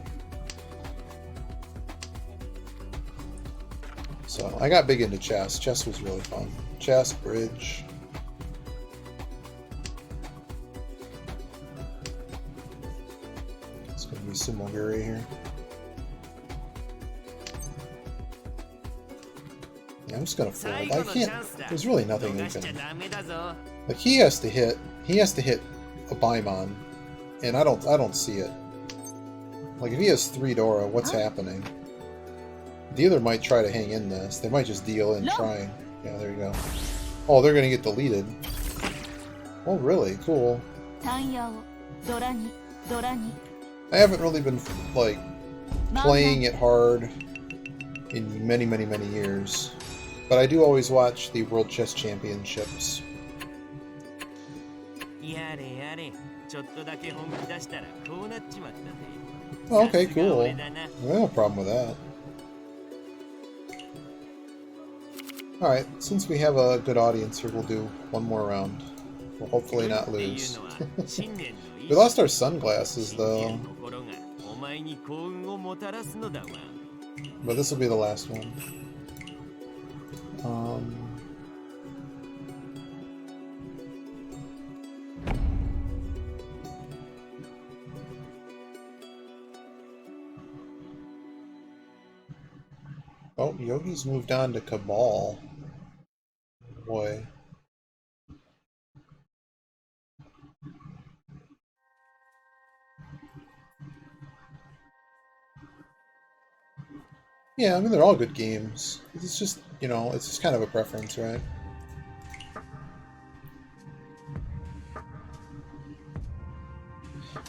So I got big into chess. Chess was really fun. Chess, bridge. It's gonna be Sumoguri here. Yeah, I'm just gonna fold. I can't. There's really nothing we can. Like he has to hit a Baimon, and I don't see it. Like if he has 3 Dora, what's happening? Dealer might try to hang in this. They might just deal in trying. Yeah, there you go. Oh, they're gonna get deleted. Oh, really? Cool. I haven't really been like playing it hard in many years. But I do always watch the World Chess Championships. Oh, okay, cool. No problem with that. Alright, since we have a good audience here, we'll do one more round. We'll hopefully not lose. We lost our sunglasses, though. But this will be the last one. Oh, Yogi's moved on to Cabal. Boy. Yeah, I mean, they're all good games. It's just, you know, it's just kind of a preference, right?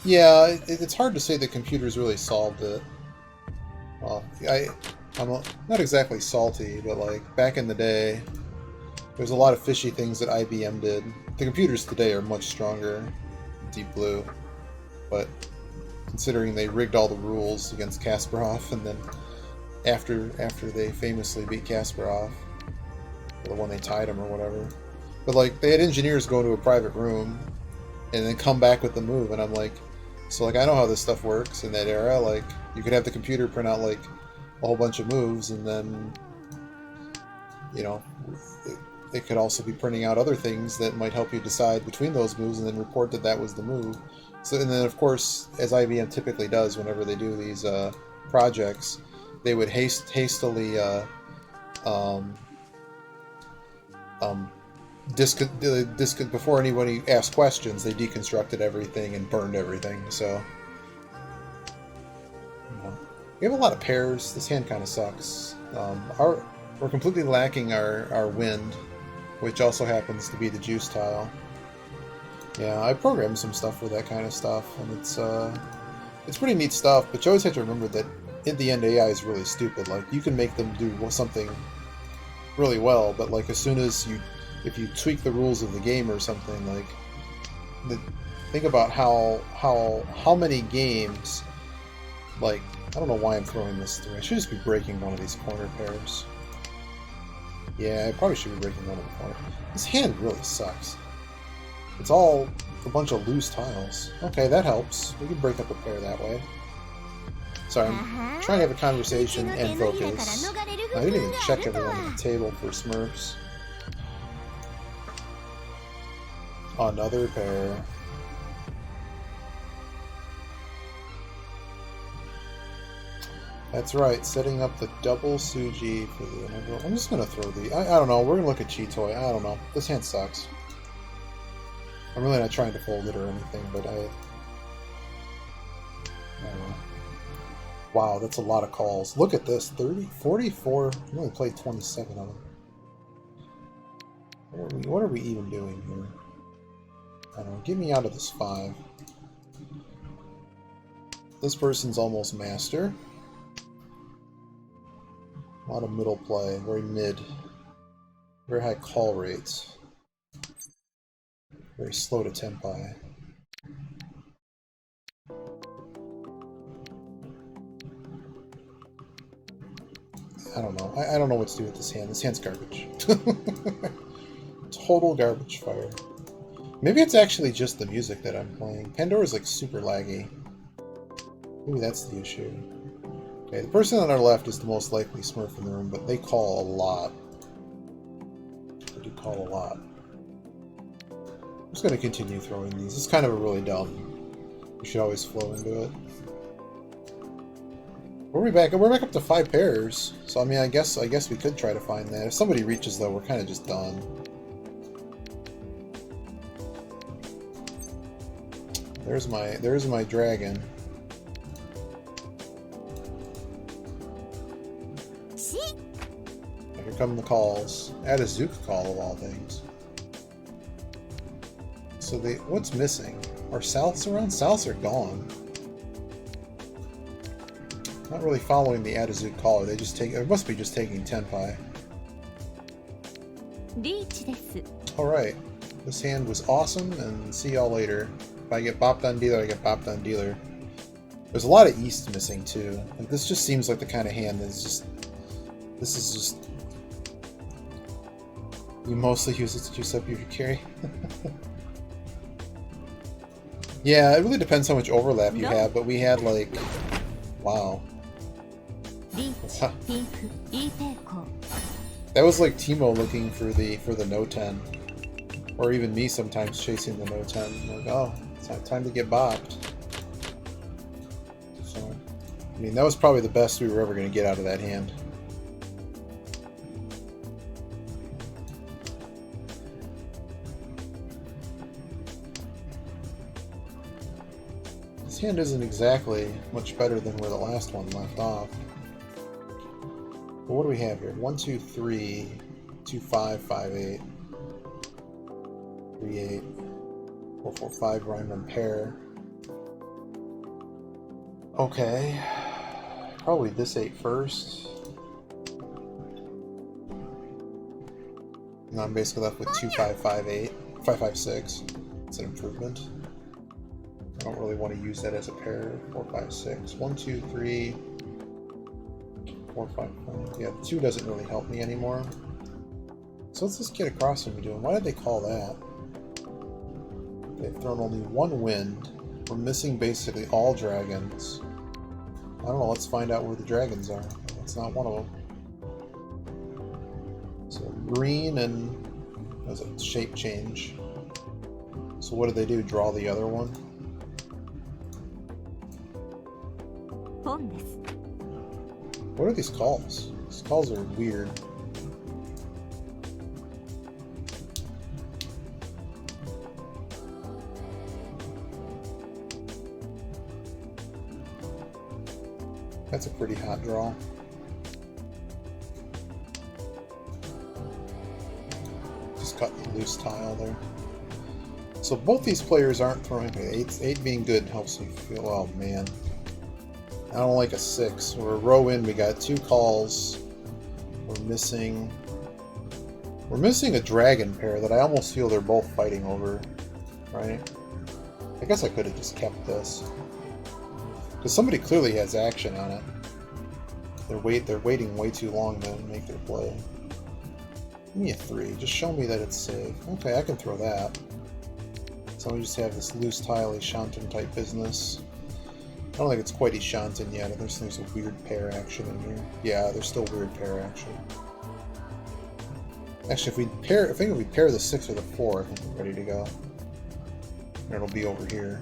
Yeah, it's hard to say the computers really solved it. Well, I'm not exactly salty, but like, back in the day, there's a lot of fishy things that IBM did. The computers today are much stronger. Deep Blue. But considering they rigged all the rules against Kasparov, and then after they famously beat Kasparov, or when they tied him or whatever, but like they had engineers go into a private room and then come back with the move, and I'm like, so like I know how this stuff works in that era. Like you could have the computer print out like a whole bunch of moves, and then you know it could also be printing out other things that might help you decide between those moves, and then report that that was the move. So, and then of course, as IBM typically does whenever they do these projects, they would hastily before anybody asked questions, they deconstructed everything and burned everything. So we have a lot of pairs. This hand kind of sucks. We're completely lacking our wind, which also happens to be the juice tile. Yeah, I programmed some stuff for that kind of stuff, and it's pretty neat stuff. But you always have to remember that in the end, AI is really stupid. Like you can make them do something really well, but like as soon as if you tweak the rules of the game or something, like think about how many games. Like I don't know why I'm throwing this through. I should just be breaking one of these corner pairs. Yeah, I probably should be breaking one of the corner. This hand really sucks. It's all a bunch of loose tiles. Okay, that helps. We can break up a pair that way. Sorry, I'm trying to have a conversation and focus. I didn't even check everyone at the table for Smurfs. Another pair. That's right, setting up the double Suji for the integral. I'm just gonna throw the. I don't know. We're gonna look at Chitoy. I don't know. This hand sucks. I'm really not trying to fold it or anything, but I don't know. Wow, that's a lot of calls. Look at this. 30, 44. We only played 27 of them. What are we even doing here? I don't know. Get me out of this 5. This person's almost master. A lot of middle play. Very mid. Very high call rates. Very slow to tempi. I don't know. I don't know what to do with this hand. This hand's garbage. Total garbage fire. Maybe it's actually just the music that I'm playing. Pandora's like super laggy. Maybe that's the issue. Okay, the person on our left is the most likely Smurf in the room, but they call a lot. They do call a lot. I'm just going to continue throwing these. It's kind of a really dumb. We should always flow into it. We're back up to 5 pairs. So I mean, I guess we could try to find that. If somebody reaches though, we're kind of just done. There's my dragon. Here come the calls. Add a Zook call of all things. So what's missing? Are Souths around? Souths are gone. Not really following the Adazuk caller. They just take. It must be just taking Tenpai. Alright. This hand was awesome, and see y'all later. If I get bopped on dealer, I get bopped on dealer. There's a lot of East missing too. Like, this just seems like the kind of hand that's just. This is just. You mostly use it to juice up your carry. Yeah, it really depends how much overlap you have, but we had like. Wow. That was like Timo looking for the No 10, or even me sometimes chasing the No 10. I'm like, oh, it's time to get bopped. So, I mean, that was probably the best we were ever going to get out of that hand. This hand isn't exactly much better than where the last one left off. But what do we have here? 1, 2, 3, 2, 5, 5, 8, 3, 8, 4, 4, 5, rhyme pair. Okay. Probably this 8 first. And I'm basically left with 2, 5, 5, 8, 5, 5, 6. It's an improvement. I don't really want to use that as a pair. 4, 5, 6. 1, 2, 3, 4, 5, 5. Yeah, the 2 doesn't really help me anymore. So what's this kid across from me doing? Why did they call that? They've thrown only 1 wind. We're missing basically all dragons. I don't know, let's find out where the dragons are. That's not one of them. So green and... what is it? Shape change. So what did they do? Draw the other one? ポンです。 What are these calls? These calls are weird. That's a pretty hot draw. Just cut the loose tile there. So both these players aren't throwing. Okay, 8 being good helps me feel. Oh man, I don't like a 6. We're a row in. We got 2 calls. We're missing a dragon pair that I almost feel they're both fighting over. Right? I guess I could have just kept this. Because somebody clearly has action on it. They're waiting way too long to make their play. Give me a 3. Just show me that it's safe. Okay, I can throw that. So we just have this loose tile Shanten type business. I don't think it's quite Shanten yet. There's a weird pair action in here. Yeah, there's still weird pair action. Actually, I think if we pair the 6 or the 4, I think we're ready to go. And it'll be over here.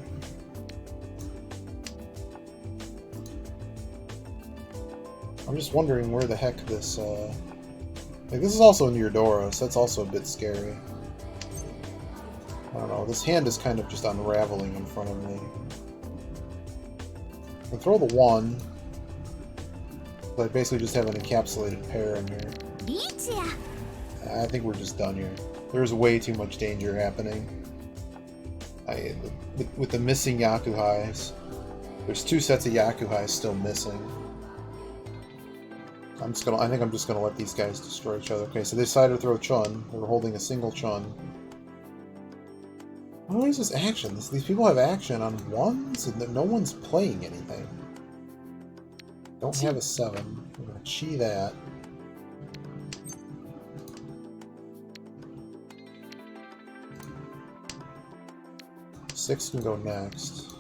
I'm just wondering where the heck this, like this is also near Dora, so that's also a bit scary. I don't know, this hand is kind of just unraveling in front of me. I can throw the 1, but I basically just have an encapsulated pair in here. I think we're just done here. There's way too much danger happening. With the missing Yakuhais, there's 2 sets of Yakuhais still missing. I think I'm just gonna let these guys destroy each other. Okay, so they decided to throw Chun. They were holding a single Chun. What is this action? These people have action on 1s, and no one's playing anything. Don't have a 7. I'm gonna chi that. Six can go next.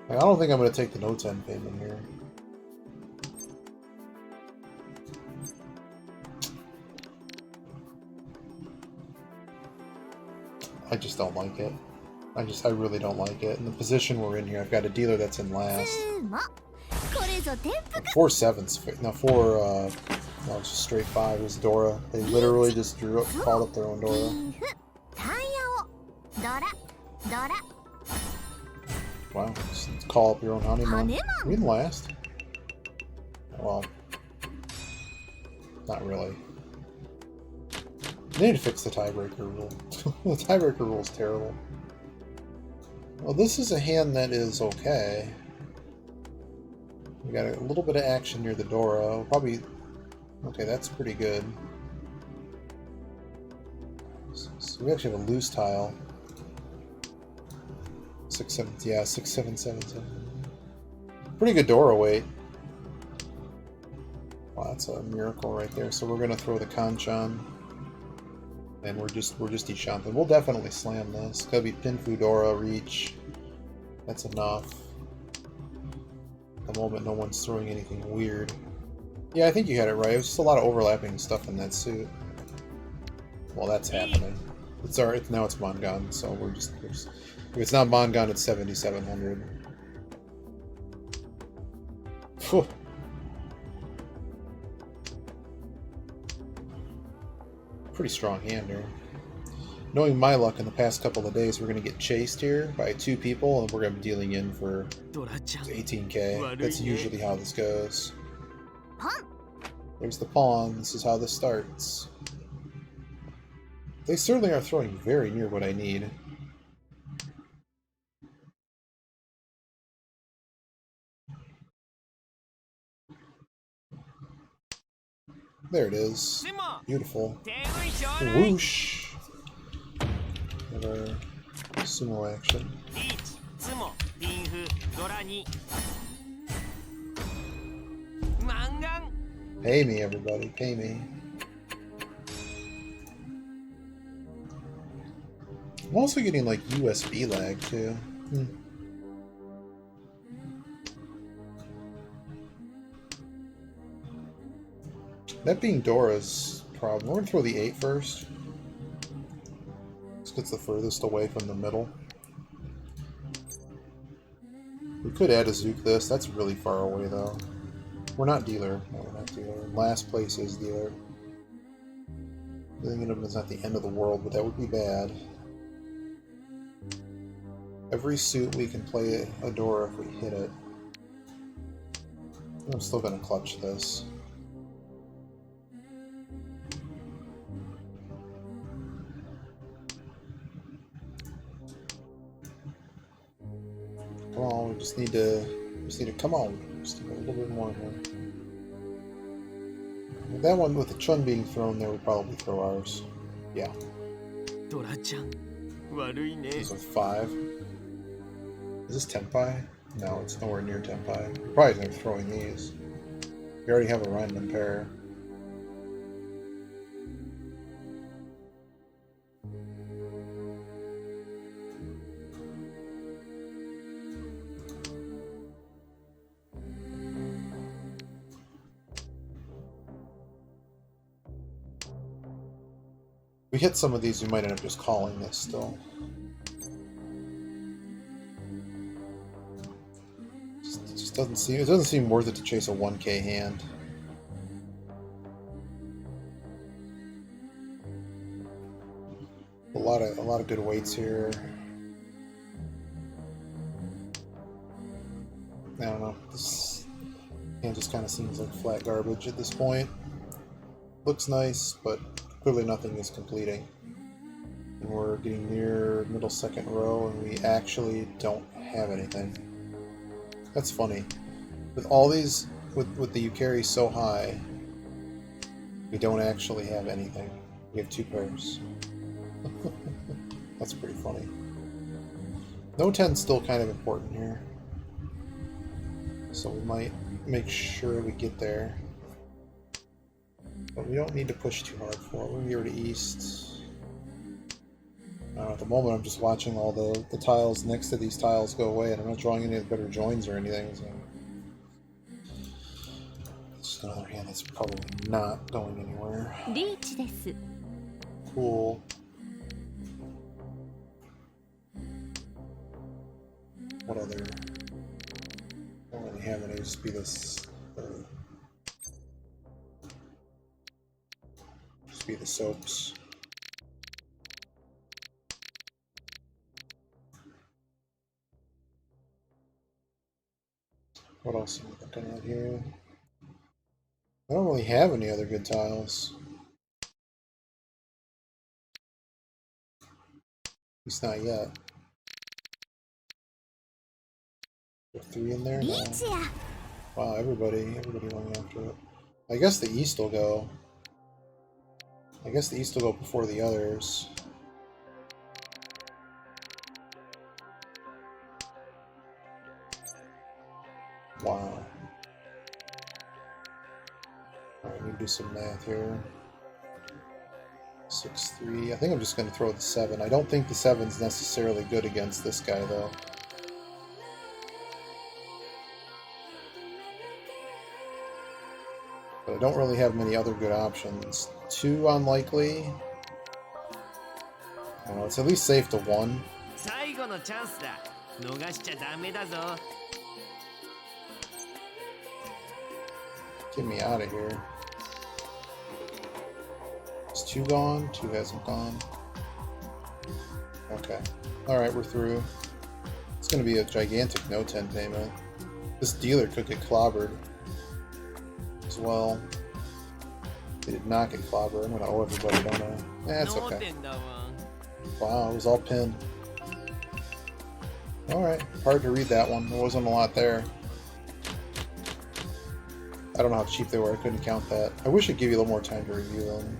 I don't think I'm gonna take the no 10 payment here. I just don't like it. I really don't like it. In the position we're in here, I've got a dealer that's in last. 4 7s. No, 4, no, it's just straight 5 is Dora. They literally just called up their own Dora. Wow, just call up your own honeymoon. We didn't last. Well, not really. They need to fix the tiebreaker rule. The tiebreaker rule is terrible. Well, this is a hand that is okay. We got a little bit of action near the Dora. We'll probably... Okay, that's pretty good. So we actually have a loose tile. 6, 7, yeah, 6, 7, 7, 7. Pretty good Dora weight. Wow, that's a miracle right there. So we're gonna throw the Kanchan. And we're just Ishanten. We'll definitely slam this. Could be Pinfu, Dora, Reach. That's enough. At the moment, no one's throwing anything weird. Yeah, I think you had it right. It was just a lot of overlapping stuff in that suit. Well, that's happening. It's alright. Now it's Mongan, so we're just if it's not Mongan, it's 7,700. Phew. Pretty strong hand here. Knowing my luck in the past couple of days, we're going to get chased here by 2 people, and we're going to be dealing in for 18k. That's usually how this goes. There's the pawn. This is how this starts. They certainly are throwing very near what I need. There it is. Beautiful. Whoosh. Have our sumo action. 空に満願 Pay me, everybody. Pay me. I'm also getting like USB lag too. That being Dora's problem. We're gonna throw the 8 first. This gets the furthest away from the middle. We could add a Zook this. That's really far away though. We're not dealer. No, we're not dealer. Last place is dealer. Thinking of it as not the end of the world, but that would be bad. Every suit we can play a Dora if we hit it. I'm still gonna clutch this. Come on, we just need to come on. Just a little bit more here. That one with the Chun being thrown there would probably throw ours. Yeah. ドラちゃん悪いね This with 5. Is this Tenpai? No, it's nowhere near Tenpai. We're probably gonna be throwing these. We already have a random pair. We hit some of these, we might end up just calling this still. It just doesn't seem worth it to chase a 1k hand. A lot of good weights here. I don't know. This hand just kind of seems like flat garbage at this point. Looks nice, but clearly nothing is completing. And we're getting near middle second row and we actually don't have anything. That's funny. With all these, with the Yukari so high, we don't actually have anything. We have 2 pairs. That's pretty funny. No 10's still kind of important here. So we might make sure we get there. But we don't need to push too hard for it. We're here to east. At the moment, I'm just watching all the tiles next to these tiles go away, and I'm not drawing any better joins or anything. So. Just another hand that's probably not going anywhere. リーチです Cool. What other? I don't really have any. Just be this. Be the soaps. What else am I looking at here? I don't really have any other good tiles. At least not yet. There 3 in there? No. Wow, everybody went after it. I guess the east will go. I guess the east will go before the others. Wow. Alright, we need to do some math here. 6, 3. I think I'm just going to throw the 7. I don't think the 7's necessarily good against this guy, though. But I don't really have many other good options. 2 unlikely. I don't know, it's at least safe to 1. 最後のチャンスだ逃しちゃダメだぞ Get me out of here. Is 2 gone? 2 hasn't gone. Okay. Alright, we're through. It's going to be a gigantic no 10 payment. This dealer could get clobbered as well. They did not get clobbered. I'm going to owe everybody, don't I? That's okay. 点だわ Wow, it was all pinned. Alright, hard to read that one. There wasn't a lot there. I don't know how cheap they were. I couldn't count that. I wish I'd give you a little more time to review them.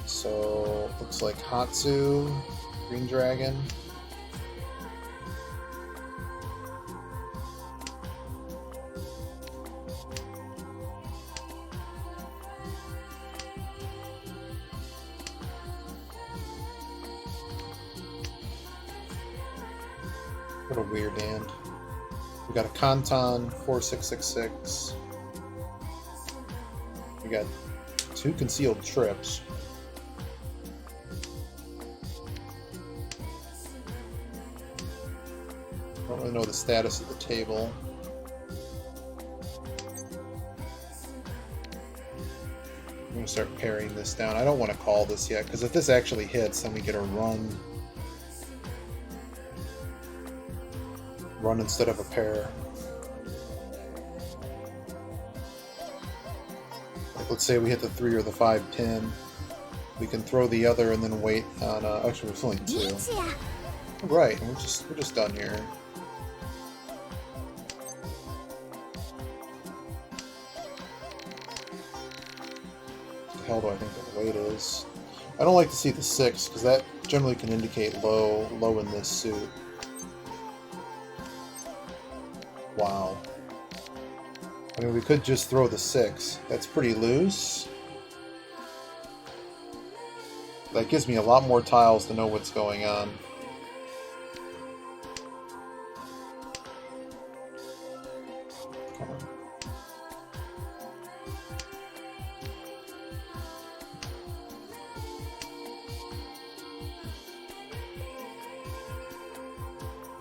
So, looks like Hatsu, Green dragon. What a weird hand. We got a Kanton 4666. We got 2 concealed trips. I don't really know the status of the table. I'm going to start paring this down. I don't want to call this yet, because if this actually hits, then we get a run. Run instead of a pair. Like, let's say we hit the 3 or the 5 pin. We can throw the other and then wait on. Actually, we're only 2. Right, we're just done here. What the hell do I think the weight is? I don't like to see the 6 because that generally can indicate low in this suit. Wow. I mean, we could just throw the 6. That's pretty loose. That gives me a lot more tiles to know what's going on. Come on.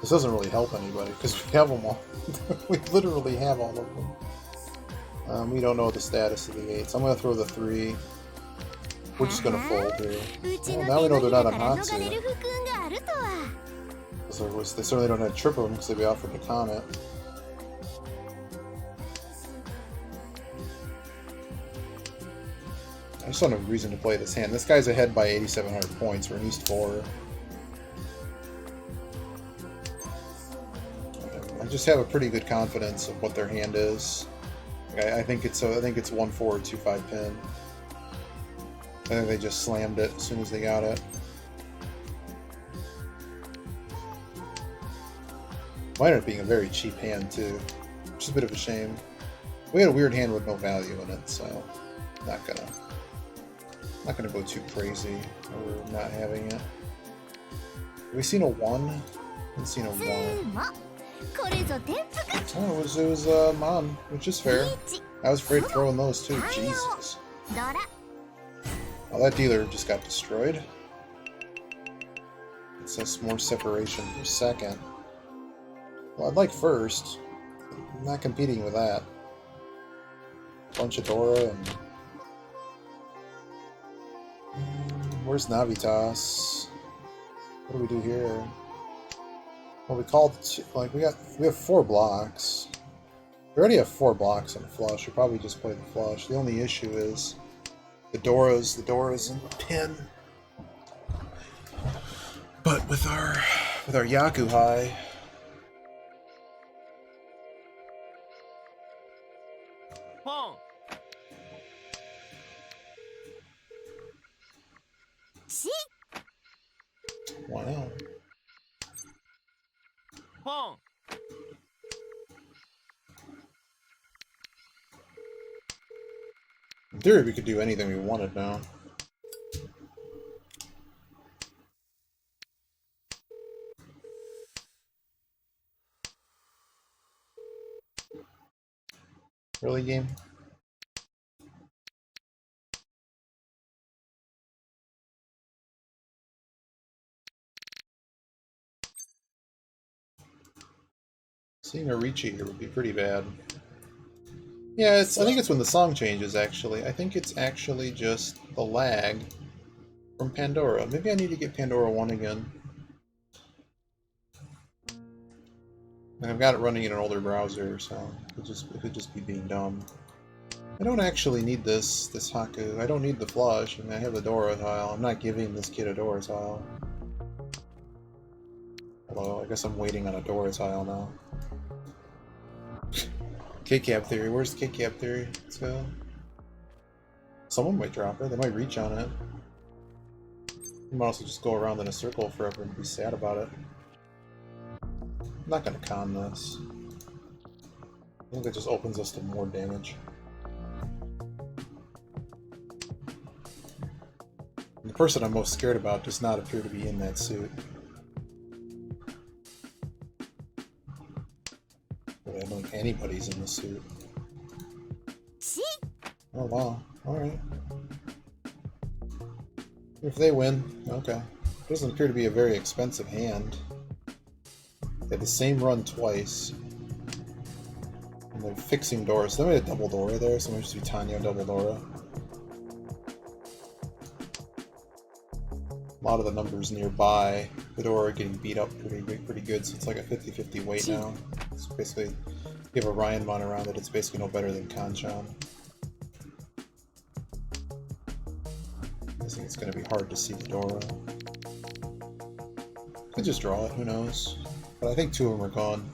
This doesn't really help anybody because we have them all. We literally have all of them. We don't know the status of the 8s. I'm going to throw the 3. We're just going to fold here. Oh, now we know they're not on Hatsu. They certainly don't have triple them because they'd be offered to Comet. I just don't have a reason to play this hand. This guy's ahead by 8,700 points. We're in East 4. I just have a pretty good confidence of what their hand is. I think it's 1-4 or 2-5 pin. I think they just slammed it as soon as they got it. Might end up being a very cheap hand too, which is a bit of a shame. We had a weird hand with no value in it, so not gonna go too crazy over not having it. Have we seen a 1? I haven't seen a 1. Oh, it was Mon, which is fair. I was afraid of throwing those too. Jesus. Oh, that dealer just got destroyed. It says more separation for second. Well, I'd like first. I'm not competing with that. Bunch of Dora and... Where's Navitas? What do we do here? Well, we called we have 4 blocks. We already have 4 blocks on the flush. We probably just play the flush. The only issue is the Dora's in the pin. But with our Yaku high, wow. In theory, we could do anything we wanted now. Really, game? Seeing a Ricci here would be pretty bad. Yeah, I think it's when the song changes, actually. I think it's actually just the lag from Pandora. Maybe I need to get Pandora 1 again. And I've got it running in an older browser, so it could just be being dumb. I don't actually need this Haku. I don't need the flush. I mean, I have the Dora tile. I'm not giving this kid a Dora tile. Although, I guess I'm waiting on a Dora tile now. K-Cab Theory. Where's the K-Cab Theory? Let's go. Someone might drop it. They might reach on it. You might also just go around in a circle forever and be sad about it. I'm not gonna con this. I think it just opens us to more damage. And the person I'm most scared about does not appear to be in that suit. But I don't think anybody's in the suit. Oh wow, alright. If they win, okay. Doesn't appear to be a very expensive hand. They had the same run twice. And they're fixing doors. They made a double Dora there, so it might just be Tanya double Dora. A lot of the numbers nearby, the Dora are getting beat up pretty good, so it's like a 50-50 weight now. It's basically, you have a Ryanmon around it, it's basically no better than Kanchan. I think it's going to be hard to see the Dora. Could just draw it, who knows. But I think two of them are gone.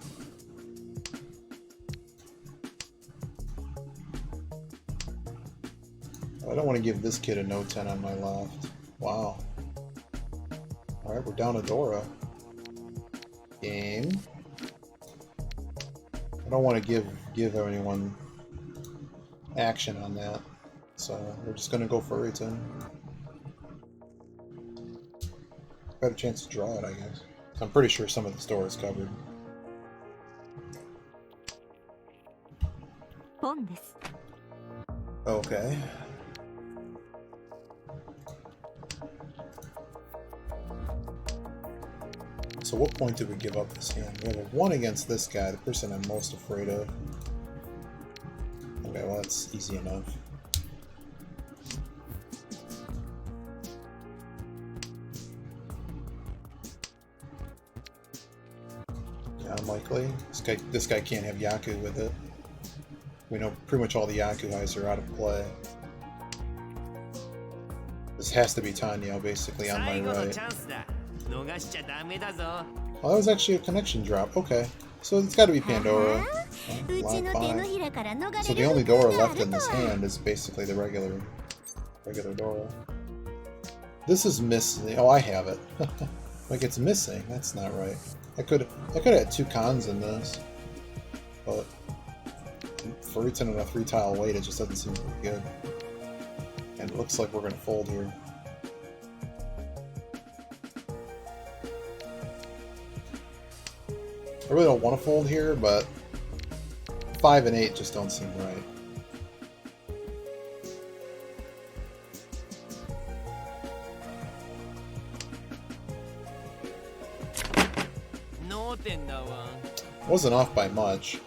I don't want to give this kid a no 10 on my left. Wow. Alright, we're down to Dora. Game. I don't want to give anyone action on that. So we're just going to go for Furryton. Better chance to draw it, I guess. I'm pretty sure some of the store is covered. Okay. So what point did we give up this hand? We have a 1 against this guy, the person I'm most afraid of. Okay, well that's easy enough. Unlikely. This guy can't have Yaku with it. We know pretty much all the Yaku eyes are out of play. This has to be Tanya, basically, on my right. Oh, that was actually a connection drop. Okay. So it's got to be Pandora. Oh, so the only Dora left in this hand is basically the regular Dora. This is missing. Oh, I have it. Like it's missing. That's not right. I could have had 2 cons in this, but Furryton and a 3-tile weight, it just doesn't seem very good. And it looks like we're gonna fold here. I really don't want to fold here, but 5 and 8 just don't seem right. Wasn't off by much.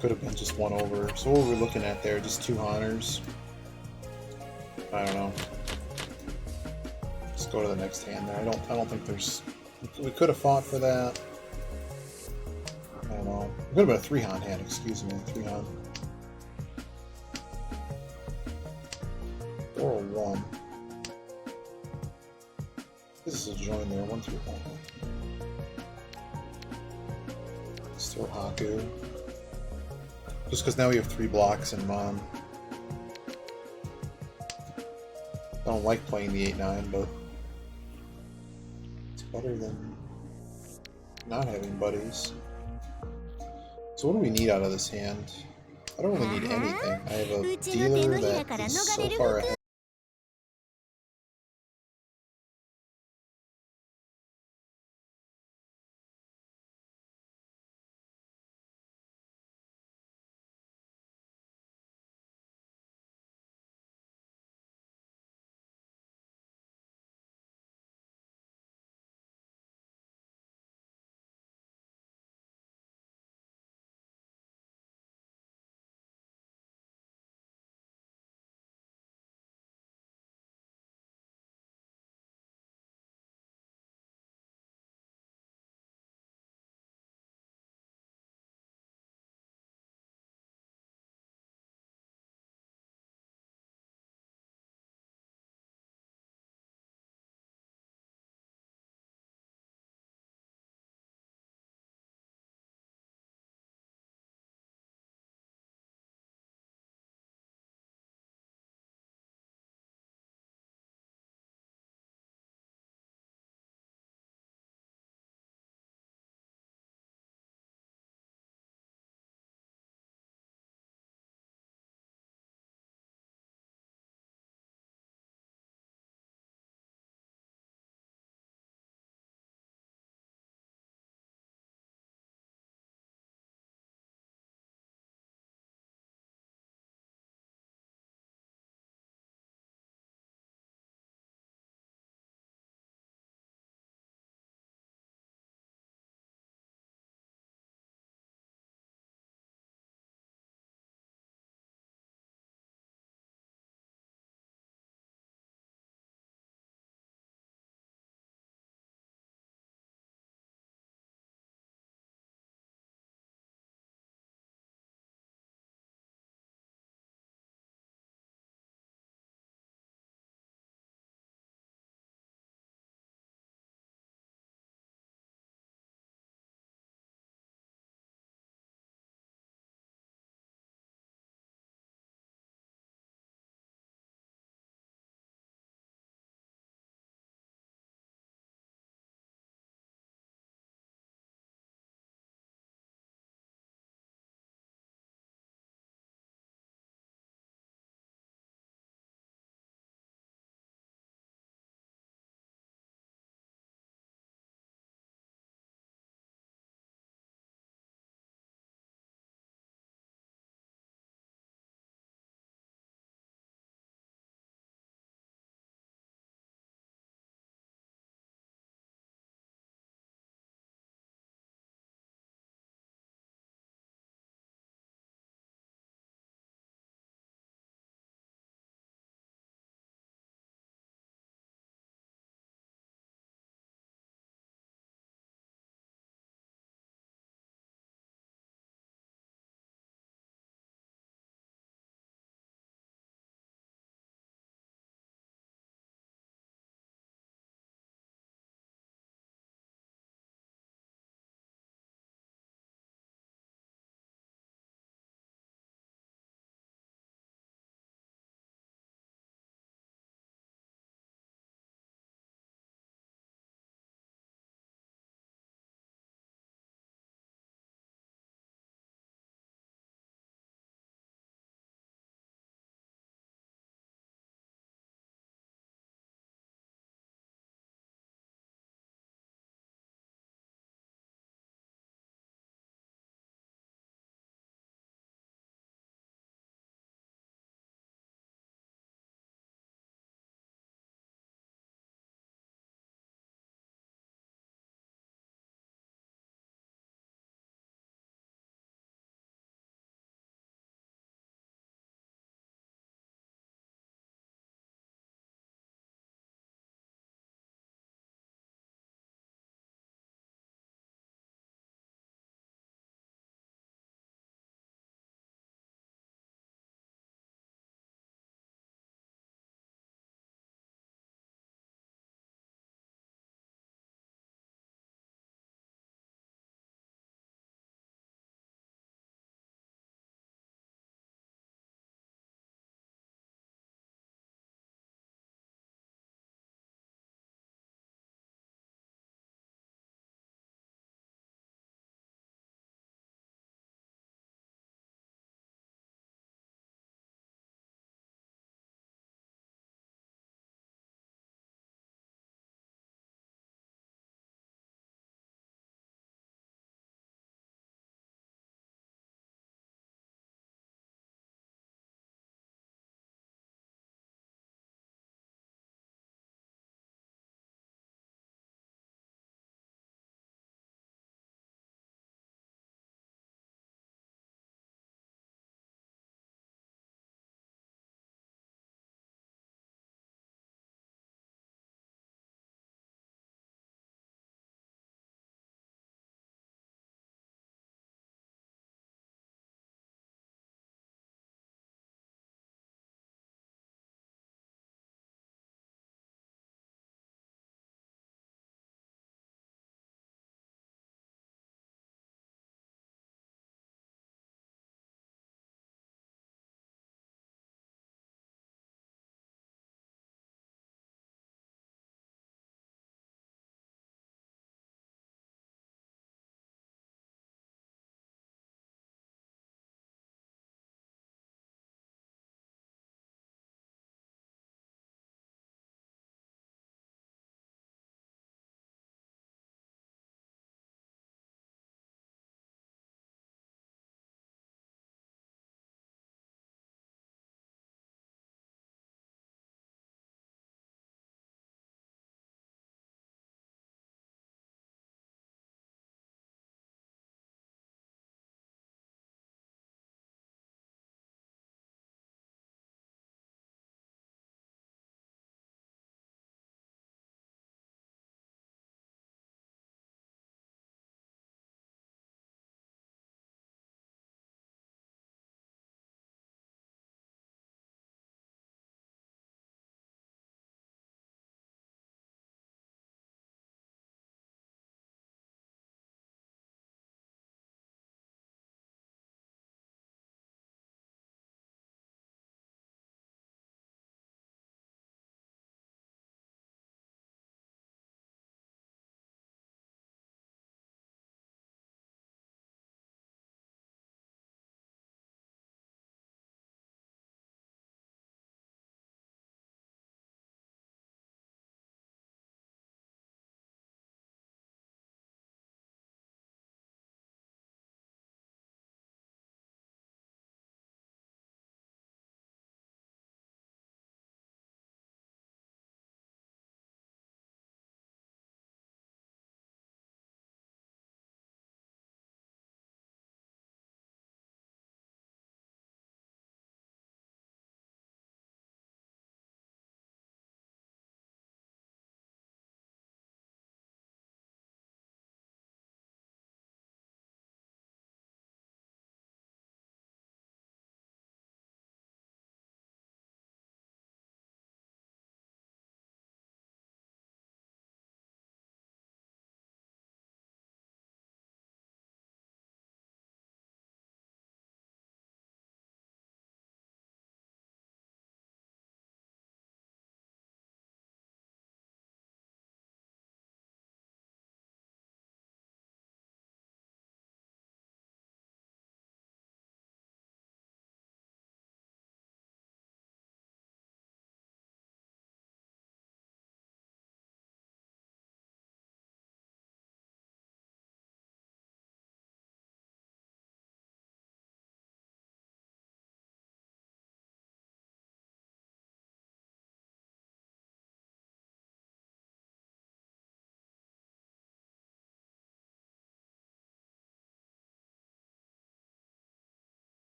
Could have been just 1 over. So what were we looking at there? Just 2 honors? I don't know. Let's go to the next hand there. I don't think there's... We could have fought for that. I don't know. It could have been a 3-hon hand, excuse me. 3-hon. Or a 1. This is a join there. 1 through 1. Let's throw Haku. Just because now we have 3 blocks in Mon. I don't like playing the 8-9, but it's better than not having buddies. So what do we need out of this hand? I don't really need anything. I have a dealer that is so far ahead